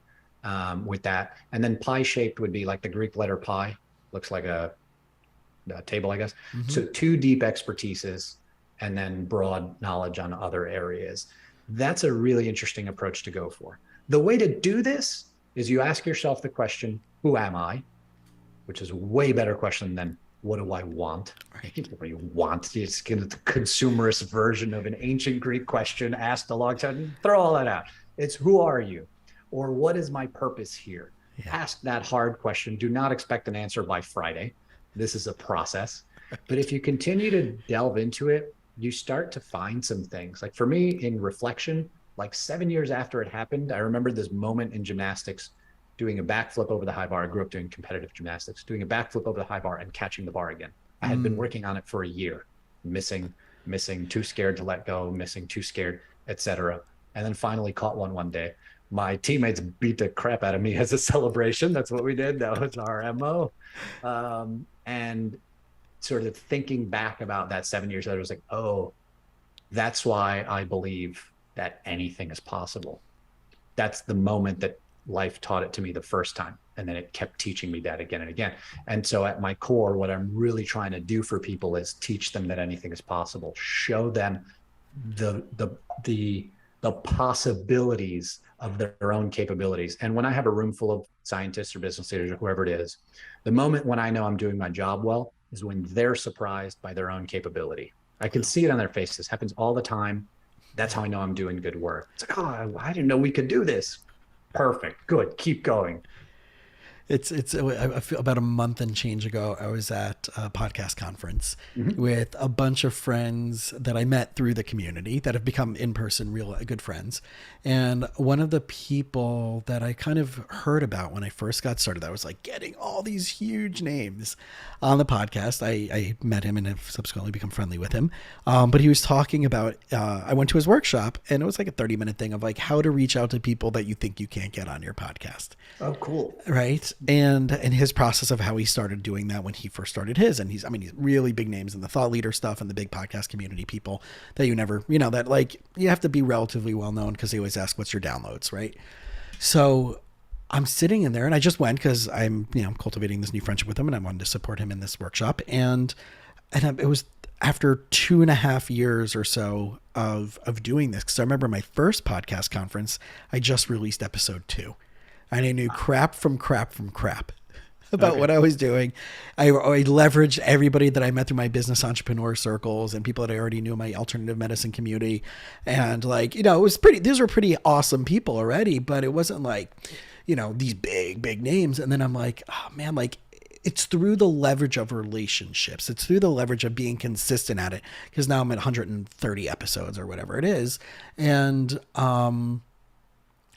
with that. And then pie-shaped would be like the Greek letter pi. Looks like a table, I guess. Mm-hmm. So 2 deep expertises and then broad knowledge on other areas. That's a really interesting approach to go for. The way to do this is you ask yourself the question, who am I? Which is a way better question than what do I want? Right? What do you want? It's kind of the consumerist version of an ancient Greek question asked a long time. Throw all that out. It's who are you? Or what is my purpose here? Yeah. Ask that hard question. Do not expect an answer by Friday. This is a process. But if you continue to delve into it, you start to find some things. Like for me, in reflection, like 7 years after it happened, I remember this moment in gymnastics, doing a backflip over the high bar. I grew up doing competitive gymnastics, doing a backflip over the high bar and catching the bar again. I had been working on it for a year, missing, too scared to let go, missing, too scared, etc. And then finally caught one day. My teammates beat the crap out of me as a celebration. That's what we did. That was our MO. And sort of thinking back about that 7 years later, I was like, oh, that's why I believe that anything is possible. That's the moment that life taught it to me the first time. And then it kept teaching me that again and again. And so at my core, what I'm really trying to do for people is teach them that anything is possible, show them the possibilities of their own capabilities. And when I have a room full of scientists or business leaders or whoever it is, the moment when I know I'm doing my job well is when they're surprised by their own capability. I can see it on their faces. Happens all the time. That's how I know I'm doing good work. It's like, oh, I didn't know we could do this. Perfect. Good. Keep going. I feel about a month and change ago, I was at a podcast conference with a bunch of friends that I met through the community that have become in person, real good friends. And one of the people that I kind of heard about when I first got started, I was like getting all these huge names on the podcast. I met him and have subsequently become friendly with him. But he was talking about, I went to his workshop and it was like a 30-minute thing of like how to reach out to people that you think you can't get on your podcast. Oh, cool. Right. And his process of how he started doing that when he first started his, and he's really big names in the thought leader stuff and the big podcast community people that you never, that like you have to be relatively well known because they always ask, what's your downloads? Right. So I'm sitting in there and I just went because I'm cultivating this new friendship with him and I wanted to support him in this workshop. And it was after 2.5 years or so of doing this. Cause I remember my first podcast conference, I just released episode 2. And I knew crap from crap about what I was doing. I leveraged everybody that I met through my business entrepreneur circles and people that I already knew in my alternative medicine community. And like, it was these were pretty awesome people already, but it wasn't like, these big names. And then I'm like, oh man, like it's through the leverage of relationships. It's through the leverage of being consistent at it. Cause now I'm at 130 episodes or whatever it is. And,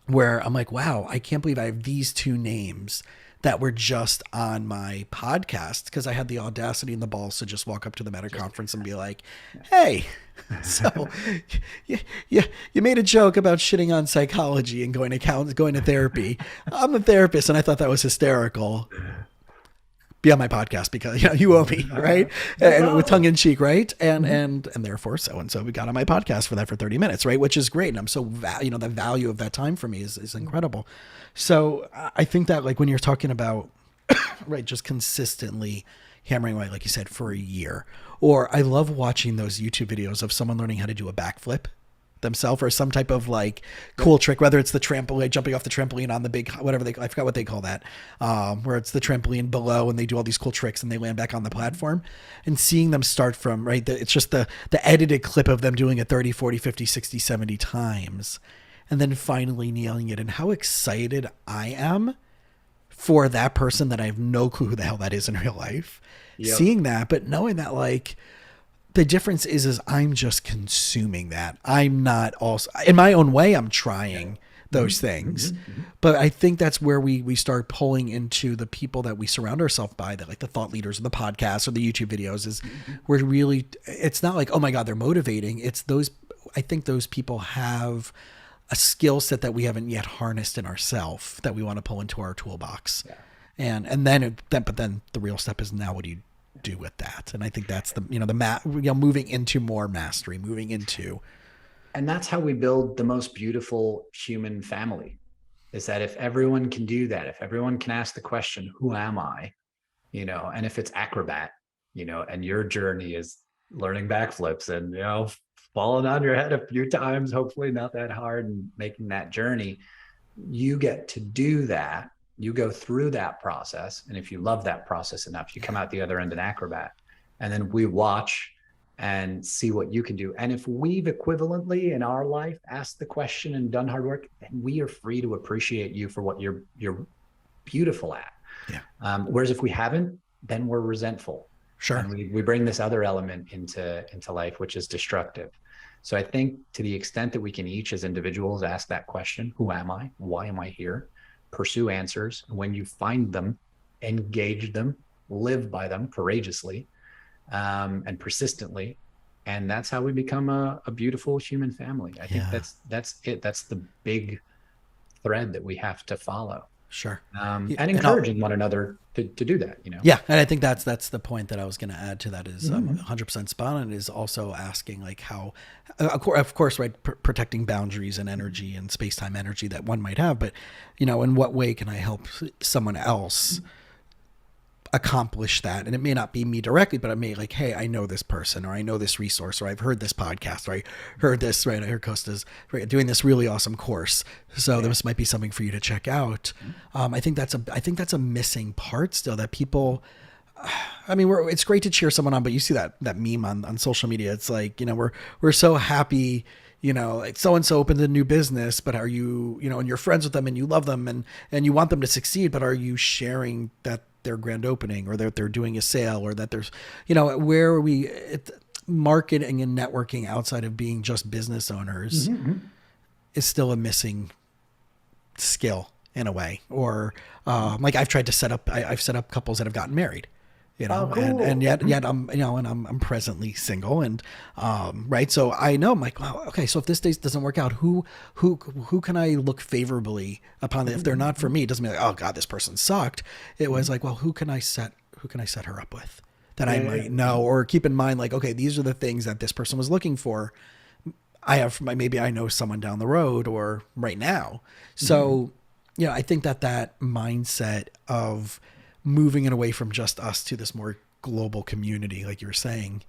where I'm like, wow, I can't believe I have these 2 names that were just on my podcast because I had the audacity and the balls to just walk up to them at a conference and be like, hey, so you made a joke about shitting on psychology and going to therapy. I'm a therapist and I thought that was hysterical. Be on my podcast because you owe me, right? And with tongue in cheek, right? And therefore so we got on my podcast for 30 minutes, right? Which is great, and I'm so the value of that time for me is incredible. So I think that like when you're talking about right, just consistently hammering away, like you said, for a year, or I love watching those YouTube videos of someone learning how to do a backflip themselves or some type of like cool trick, whether it's the trampoline, jumping off the trampoline on the big, whatever I forgot what they call that, where it's the trampoline below and they do all these cool tricks and they land back on the platform, and seeing them start from, right. It's just the edited clip of them doing it 30, 40, 50, 60, 70 times. And then finally nailing it, and how excited I am for that person that I have no clue who the hell that is in real life, seeing that, but knowing that like, the difference is I'm just consuming that. I'm not also, in my own way, I'm trying those things. But I think that's where we start pulling into the people that we surround ourselves by, that like the thought leaders of the podcasts or the YouTube videos, is we're really, it's not like, oh my God, they're motivating. It's those, I think those people have a skill set that we haven't yet harnessed in ourselves that we want to pull into our toolbox. Yeah. And then but then the real step is, now what do you do with that? And I think that's the, moving into more mastery, moving into. And that's how we build the most beautiful human family, is that if everyone can do that, if everyone can ask the question, who am I? And if it's acrobat, and your journey is learning backflips and, falling on your head a few times, hopefully not that hard, and making that journey, you get to do that. You go through that process. And if you love that process enough, you come out the other end an acrobat. And then we watch and see what you can do. And if we've equivalently in our life asked the question and done hard work, then we are free to appreciate you for what you're beautiful at. Yeah. Whereas if we haven't, then we're resentful. Sure. And we bring this other element into life, which is destructive. So I think to the extent that we can each as individuals ask that question, who am I? Why am I here? Pursue answers. When you find them, engage them, live by them courageously, and persistently. And that's how we become a beautiful human family. I think that's it. That's the big thread that we have to follow. Sure. And encouraging one another to do that, Yeah. And I think that's the point that I was going to add to that, is 100% spot on, is also asking like how, of course, right, protecting boundaries and energy and space-time energy that one might have, but, in what way can I help someone else accomplish that? And it may not be me directly, but I may like, hey, I know this person, or I know this resource, or I've heard this podcast, or I heard this, right? I heard Costa's doing this really awesome course, so this might be something for you to check out. I think that's a missing part still, that people, I mean, it's great to cheer someone on, but you see that meme on social media. It's like, we're so happy, like so-and-so opened a new business, but are you, and you're friends with them and you love them and you want them to succeed, but are you sharing that their grand opening, or that they're doing a sale, or that there's, where are we marketing and networking outside of being just business owners is still a missing skill in a way. Or like I've tried to set up couples that have gotten married, cool. and yet I'm, and I'm presently single, and right. So I know, I'm like, wow, okay. So if this date doesn't work out, who can I look favorably upon? If they're not for me, it doesn't mean like, oh God, this person sucked. It was like, well, who can I set her up with that I might know, or keep in mind, like, okay, these are the things that this person was looking for. Maybe I know someone down the road or right now. So, I think that mindset of moving it away from just us to this more global community, like you were saying,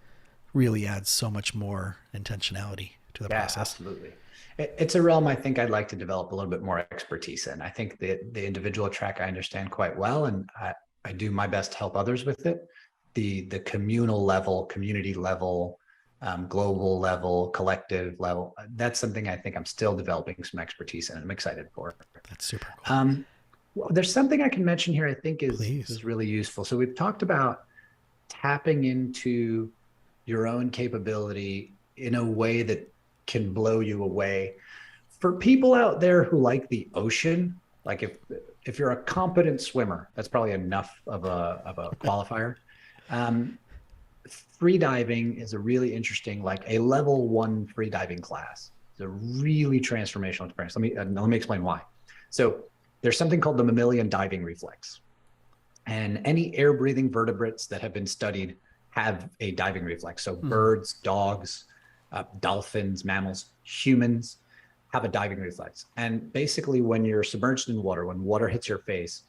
really adds so much more intentionality to the process. Absolutely. It's a realm I think I'd like to develop a little bit more expertise in. I think the individual track I understand quite well, and I do my best to help others with it. The communal level, community level, global level, collective level, that's something I think I'm still developing some expertise in, and I'm excited for. That's super cool. Well, there's something I can mention here I think is really useful. So we've talked about tapping into your own capability in a way that can blow you away. For people out there who like the ocean, like if you're a competent swimmer, that's probably enough of a qualifier. Freediving is a really interesting, like a level 1 freediving class. It's a really transformational experience. Let me explain why. So there's something called the mammalian diving reflex. And any air breathing vertebrates that have been studied have a diving reflex. So birds, dogs, dolphins, mammals, humans have a diving reflex. And basically when you're submerged in water, when water hits your face,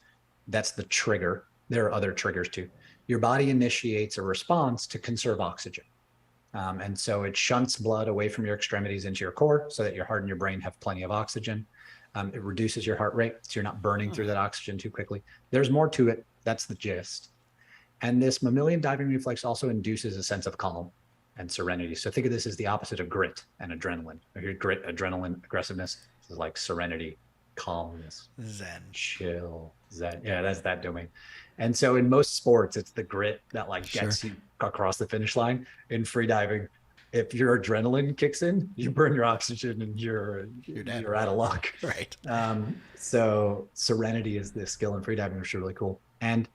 that's the trigger. There are other triggers too. Your body initiates a response to conserve oxygen. And so it shunts blood away from your extremities into your core so that your heart and your brain have plenty of oxygen. It reduces your heart rate, so you're not burning through that oxygen too quickly. There's more to it. That's the gist. And this mammalian diving reflex also induces a sense of calm and serenity. So think of this as the opposite of grit and adrenaline. Grit, adrenaline, aggressiveness, this is like serenity, calmness, Zen. chill, zen. Yeah, that's that domain. And so in most sports, it's the grit that like Sure. gets you across the finish line. In freediving, if your adrenaline kicks in, you burn your oxygen and You're dead. you're out of luck. Right. So Serenity is this skill in freediving, which is really cool. And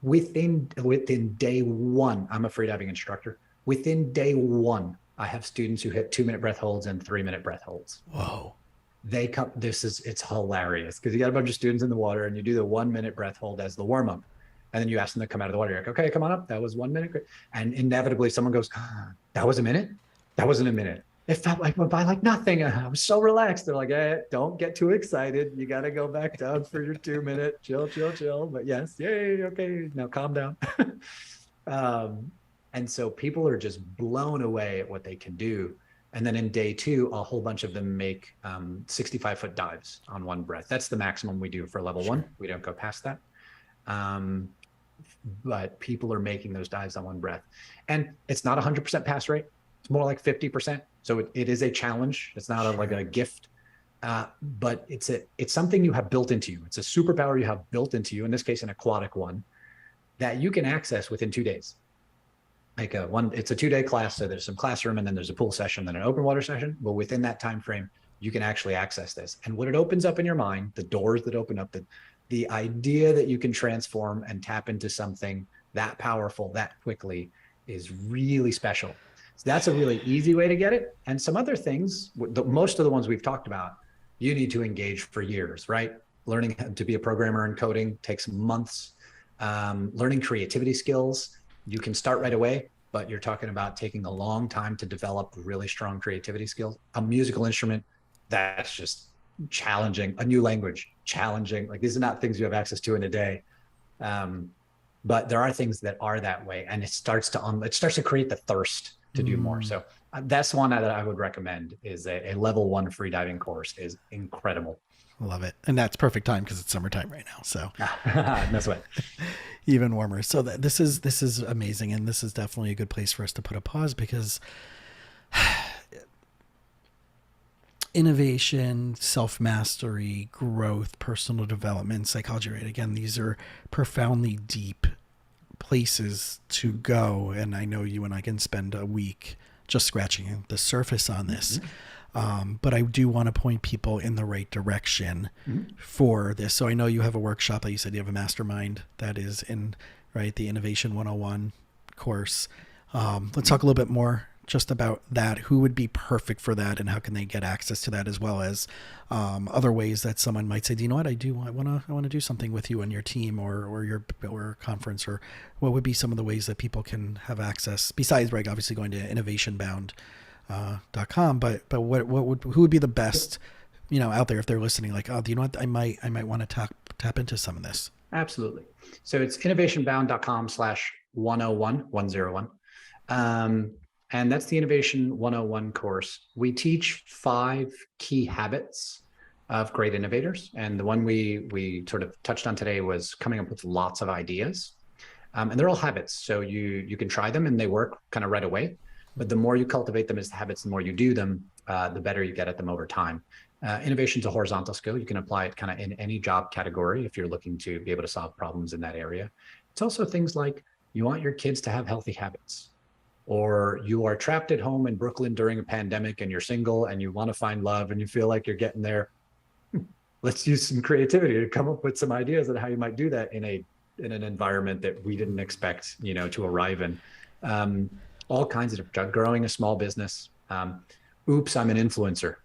within day one, I'm a freediving instructor. Within day one, I have students who hit 2-minute breath holds and 3-minute breath holds. Whoa. They come, it's hilarious because you got a bunch of students in the water and you do the 1-minute breath hold as the warm up. And then you ask them to come out of the water. You're like, okay, come on up. That was 1 minute. And inevitably someone goes, that was a minute? That wasn't a minute. It felt like went by like nothing. I was so relaxed. They're like, don't get too excited. You got to go back down for your 2-minute, chill. But yes, yay, okay, now calm down. And so people are just blown away at what they can do. And then in day two, a whole bunch of them make 65-foot dives on one breath. That's the maximum we do for level one. We don't go past that. But people are making those dives on one breath. And it's not 100% pass rate. It's more like 50%. So it is a challenge. It's not like a gift, but it's something you have built into you. It's a superpower you have built into you, in this case, an aquatic one, that you can access within 2 days. It's a 2-day class. So there's some classroom and then there's a pool session, then an open water session. But within that time frame, you can actually access this. And what it opens up in your mind, the doors that open up, the idea that you can transform and tap into something that powerful that quickly is really special. So that's a really easy way to get it. And some other things, most of the ones we've talked about, you need to engage for years, right? Learning to be a programmer and coding takes months. Learning creativity skills, you can start right away, but you're talking about taking a long time to develop really strong creativity skills. A musical instrument, that's just challenging. A new language, challenging. Like, these are not things you have access to in a day. But there are things that are that way, and it starts to create the thirst to do more. So that's one that I would recommend, is a level 1 freediving course. Is incredible. Love it. And that's perfect time because it's summertime right now. So no sweat. Even warmer. So this is amazing. And this is definitely a good place for us to put a pause, because innovation, self-mastery, growth, personal development, psychology, right? Again, these are profoundly deep places to go. And I know you and I can spend a week just scratching the surface on this. But I do want to point people in the right direction for this. So I know you have a workshop that you said you have a mastermind that is in, right, the Innovation 101 course. Let's talk a little bit more just about that. Who would be perfect for that, and how can they get access to that, as well as other ways that someone might say, do you know what, I want to do something with you and your team or conference, or what would be some of the ways that people can have access besides, right, obviously going to innovationbound.com, but who would be the best, out there if they're listening, like, oh, do you know what, I might want to tap into some of this. Absolutely. So it's innovationbound.com/101. And that's the Innovation 101 course. We teach 5 key habits of great innovators. And the one we sort of touched on today was coming up with lots of ideas. And they're all habits. So you can try them and they work kind of right away. But the more you cultivate them as habits, the more you do them, the better you get at them over time. Innovation is a horizontal skill. You can apply it kind of in any job category if you're looking to be able to solve problems in that area. It's also things like, you want your kids to have healthy habits, or you are trapped at home in Brooklyn during a pandemic and you're single and you want to find love and you feel like you're getting there. Let's use some creativity to come up with some ideas on how you might do that in an environment that we didn't expect, to arrive in. All kinds of growing a small business. Oops, I'm an influencer.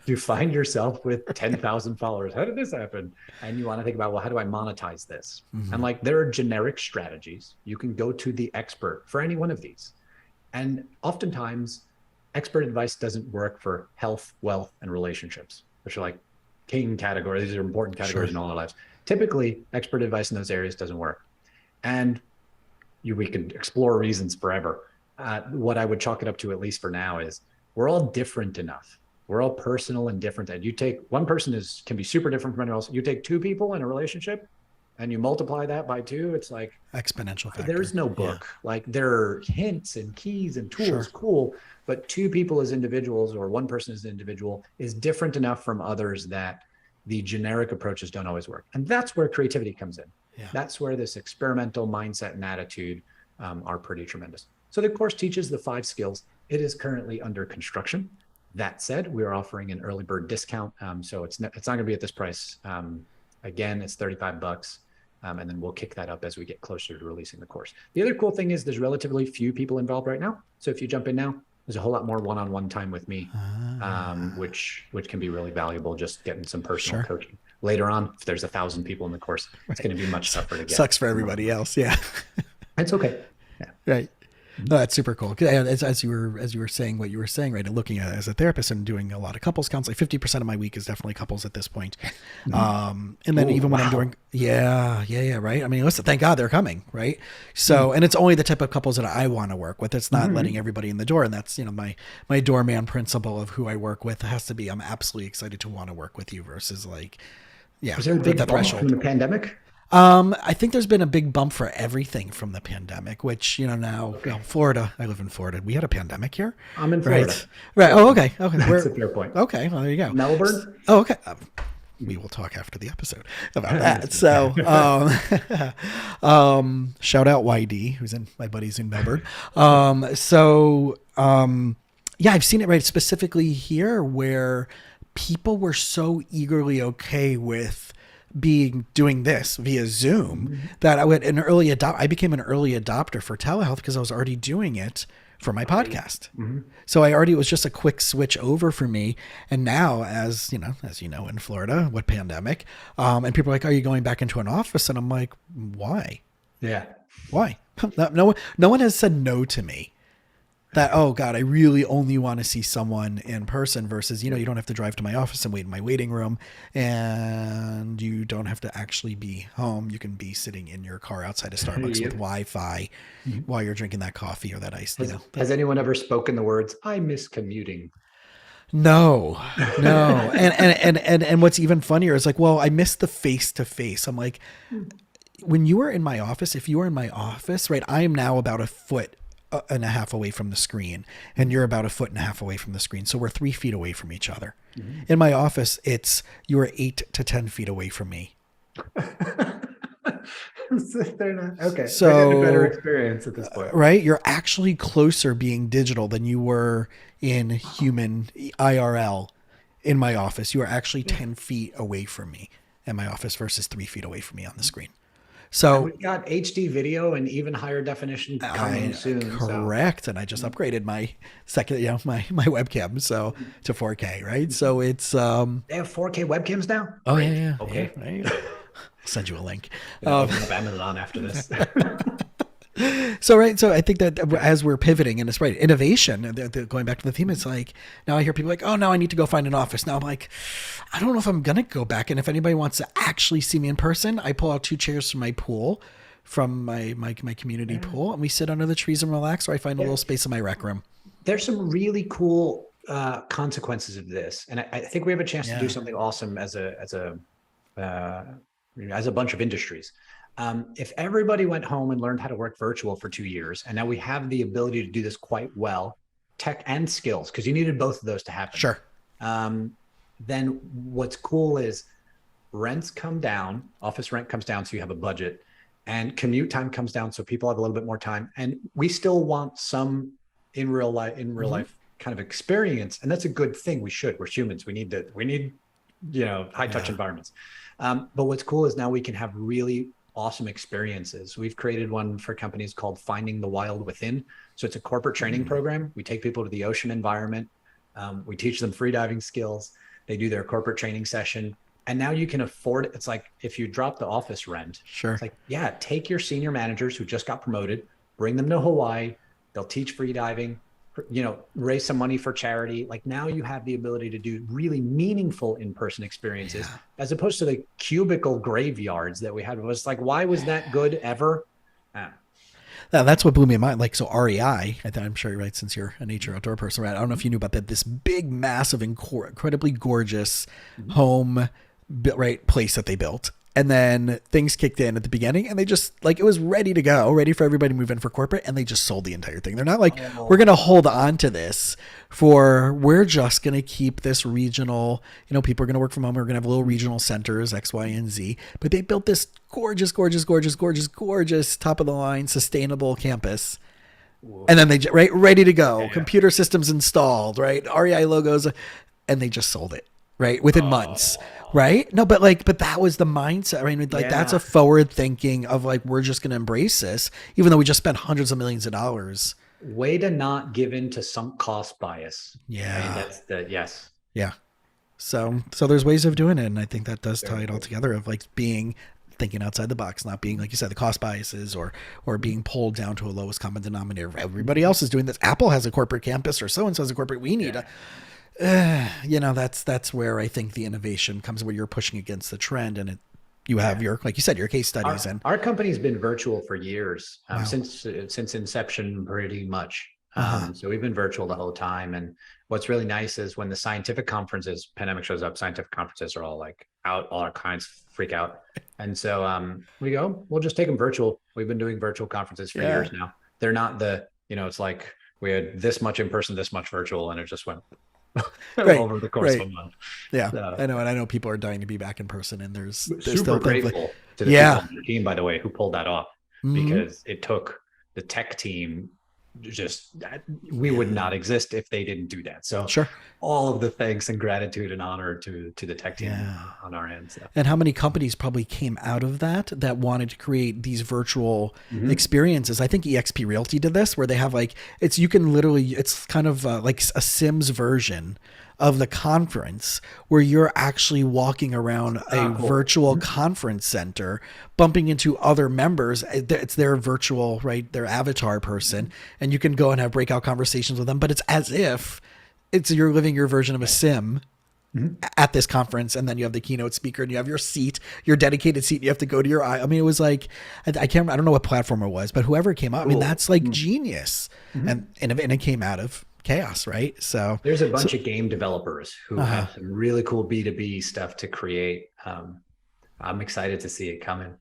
You find yourself with 10,000 followers. How did this happen? And you want to think about, well, how do I monetize this? And like, there are generic strategies. You can go to the expert for any one of these. And oftentimes, expert advice doesn't work for health, wealth, and relationships, which are like king categories. These are important categories in all our lives. Typically, expert advice in those areas doesn't work. And we can explore reasons forever. What I would chalk it up to, at least for now, is we're all different enough. We're all personal and different. And you take one person can be super different from anyone else. You take 2 people in a relationship and you multiply that by 2, it's like exponential factor. There's no book. Yeah. Like, there are hints and keys and tools, cool. But 2 people as individuals, or one person as an individual, is different enough from others that the generic approaches don't always work. And that's where creativity comes in. Yeah. That's where this experimental mindset and attitude are pretty tremendous. So the course teaches the 5 skills. It is currently under construction. That said, we are offering an early bird discount. So it's not going to be at this price. Again, it's $35. And then we'll kick that up as we get closer to releasing the course. The other cool thing is there's relatively few people involved right now. So if you jump in now, there's a whole lot more one-on-one time with me, which can be really valuable, just getting some personal coaching. Later on, if there's 1,000 people in the course, it's going to be much tougher to get. Sucks for everybody else. Yeah. It's okay. Yeah. Right. No, that's super cool. As you were saying what you were saying, right? And looking at it as a therapist and doing a lot of couples counseling, 50% of my week is definitely couples at this point. And then even when I'm doing, right. I mean, listen, thank God they're coming, right? So, and it's only the type of couples that I want to work with. It's not letting everybody in the door. And that's, my doorman principle of who I work with has to be, I'm absolutely excited to want to work with you versus like, was there a big bump from the pandemic? I think there's been a big bump for everything from the pandemic, which, now Florida, I live in Florida. We had a pandemic here. I'm in Florida. Right. Oh, okay. That's a fair point. Okay. Well, there you go. Melbourne. Oh, okay. We will talk after the episode about that. So, shout out YD, who's in my buddies in Melbourne. I've seen it right specifically here where people were so eagerly okay with doing this via Zoom that I became an early adopter for telehealth because I was already doing it for my podcast. So it was just a quick switch over for me. And now as you know, in Florida, what pandemic, and people are like, are you going back into an office? And I'm like, why? Yeah. Why? No one has said no to me. That, oh God, I really only want to see someone in person versus, you don't have to drive to my office and wait in my waiting room and you don't have to actually be home. You can be sitting in your car outside of Starbucks with Wi-Fi while you're drinking that coffee or that ice. Has anyone ever spoken the words, I miss commuting? No. And what's even funnier is like, well, I miss the face to face. I'm like, when you were in my office, if you were in my office, right, I am now about a foot and a half away from the screen and you're about a foot and a half away from the screen. So we're 3 feet away from each other. In my office, you are 8 to 10 feet away from me. Okay. So a better experience at this point. Right. You're actually closer being digital than you were in human IRL in my office. You are actually 10 feet away from me in my office versus 3 feet away from me on the screen. So we've got HD video and even higher definition coming soon. Correct. And I just upgraded my second, my webcam to 4K, right? So it's they have 4K webcams now? Oh, yeah. Okay. Yeah, right. I'll send you a link. Open up Amazon after this. So I think that as we're pivoting, and it's right, innovation, going back to the theme, it's like, now I hear people like, oh, now I need to go find an office. Now I'm like, I don't know if I'm going to go back. And if anybody wants to actually see me in person, I pull out 2 chairs from my pool, from my community pool, and we sit under the trees and relax, or I find a little space in my rec room. There's some really cool consequences of this. And I think we have a chance to do something awesome as a bunch of industries. If everybody went home and learned how to work virtual for 2 years, and now we have the ability to do this quite well, tech and skills, because you needed both of those to happen. Sure. Then what's cool is rents come down, office rent comes down, so you have a budget, and commute time comes down, so people have a little bit more time. And we still want some in real life kind of experience, and that's a good thing. We're humans. We need high touch environments. But what's cool is now we can have really awesome experiences. We've created one for companies called Finding the Wild Within. So it's a corporate training program. We take people to the ocean environment. We teach them freediving skills. They do their corporate training session. And now you can afford it. It's like if you drop the office rent, sure. It's like, take your senior managers who just got promoted, bring them to Hawaii. They'll teach freediving, raise some money for charity. Like now you have the ability to do really meaningful in-person experiences as opposed to the cubicle graveyards that we had. It was like, why was that good ever? Now, that's what blew me in mind. Like, so REI, I'm sure you're right, since you're a nature outdoor person, right? I don't know if you knew about that. This big, massive, incredibly gorgeous home, right, place that they built. And then things kicked in at the beginning, and they just like it was ready to go, ready for everybody to move in for corporate, and they just sold the entire thing. They're not like, we're going to hold on to this we're just going to keep this regional, people are going to work from home. We're going to have little regional centers, X, Y, and Z. But they built this gorgeous, gorgeous, gorgeous, gorgeous, gorgeous, top of the line, sustainable campus. Whoa. And then they, right, ready to go, computer systems installed, right, REI logos, and they just sold it, right, within months. Right? No, but that was the mindset. I mean, that's a forward thinking of like, we're just going to embrace this, even though we just spent hundreds of millions of dollars. Way to not give in to sunk cost bias. Yeah. I mean, that's yes. Yeah. So there's ways of doing it. And I think that does tie it all together of like thinking outside the box, not being, like you said, the cost biases or being pulled down to a lowest common denominator. Everybody else is doing this. Apple has a corporate campus, or so-and-so has a corporate. We need that's where I think the innovation comes, where you're pushing against the trend, and you have your, like you said, your case studies. Our company's been virtual for years, since inception, pretty much. So we've been virtual the whole time. And what's really nice is when the scientific conferences, pandemic shows up, scientific conferences are all like out, all our clients freak out. And so we go, we'll just take them virtual. We've been doing virtual conferences for years now. They're not it's like we had this much in person, this much virtual, and it just went over the course of a month. Yeah, so, I know. And I know people are dying to be back in person, and there's super still grateful to the people on the team, by the way, who pulled that off, because it took the tech team we would not exist if they didn't do that. So all of the thanks and gratitude and honor to the tech team on our end. So. And how many companies probably came out of that wanted to create these virtual experiences? I think EXP Realty did this, where they have it's kind of like a Sims version of the conference, where you're actually walking around a virtual conference center, bumping into other members. It's their virtual, right, their avatar person, and you can go and have breakout conversations with them, but it's as if you're living your version of a sim at this conference. And then you have the keynote speaker, and you have your seat, your dedicated seat. You have to go to I mean, it was like, I don't know what platform it was, but whoever came out, I mean, that's like genius. And it came out of chaos, right? So there's a bunch of game developers who have some really cool B2B stuff to create. I'm excited to see it coming.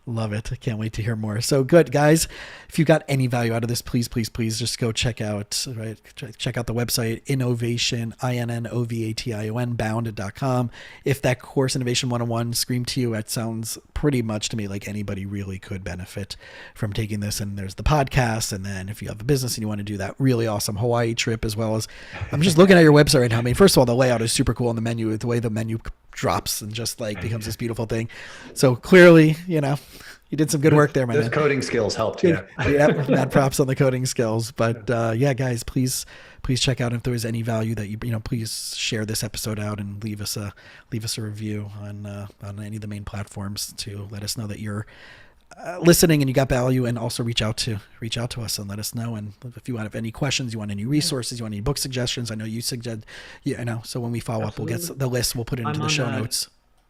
Love it. I can't wait to hear more. So good, guys. If you got any value out of this, please just go check out the website, innovation, innovation, bound.com. If that course, Innovation 101, screamed to you, it sounds pretty much to me like anybody really could benefit from taking this. And there's the podcast. And then if you have a business and you want to do that really awesome Hawaii trip, as well as, I'm just looking at your website right now. I mean, first of all, the layout is super cool, and the menu, the way the menu drops and just like becomes this beautiful thing. So clearly, you did some good work there, man. Those coding skills helped. Yeah. Mad props on the coding skills. But guys, please check out if there was any value that please share this episode out and leave us a review on any of the main platforms to let us know that you're listening and you got value, and also reach out to us and let us know. And if you have any questions, you want any resources, you want any book suggestions, I know you suggest, so when we follow up, we'll get the list, we'll put it into the show notes.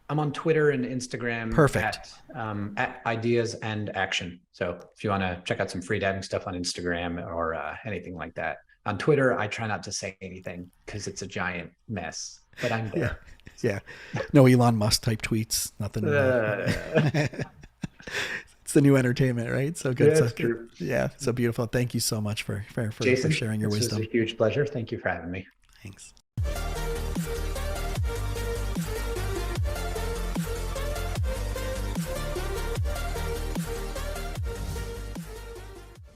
I'm on Twitter and Instagram. Perfect. At Ideas and Action. So if you want to check out some freediving stuff on Instagram or anything like that. On Twitter, I try not to say anything because it's a giant mess, but I'm there. Yeah. No Elon Musk type tweets. Nothing. It's the new entertainment, right? So good. Yeah, true. Yeah. So beautiful. Thank you so much for Jason, sharing your wisdom. It was a huge pleasure. Thank you for having me. Thanks.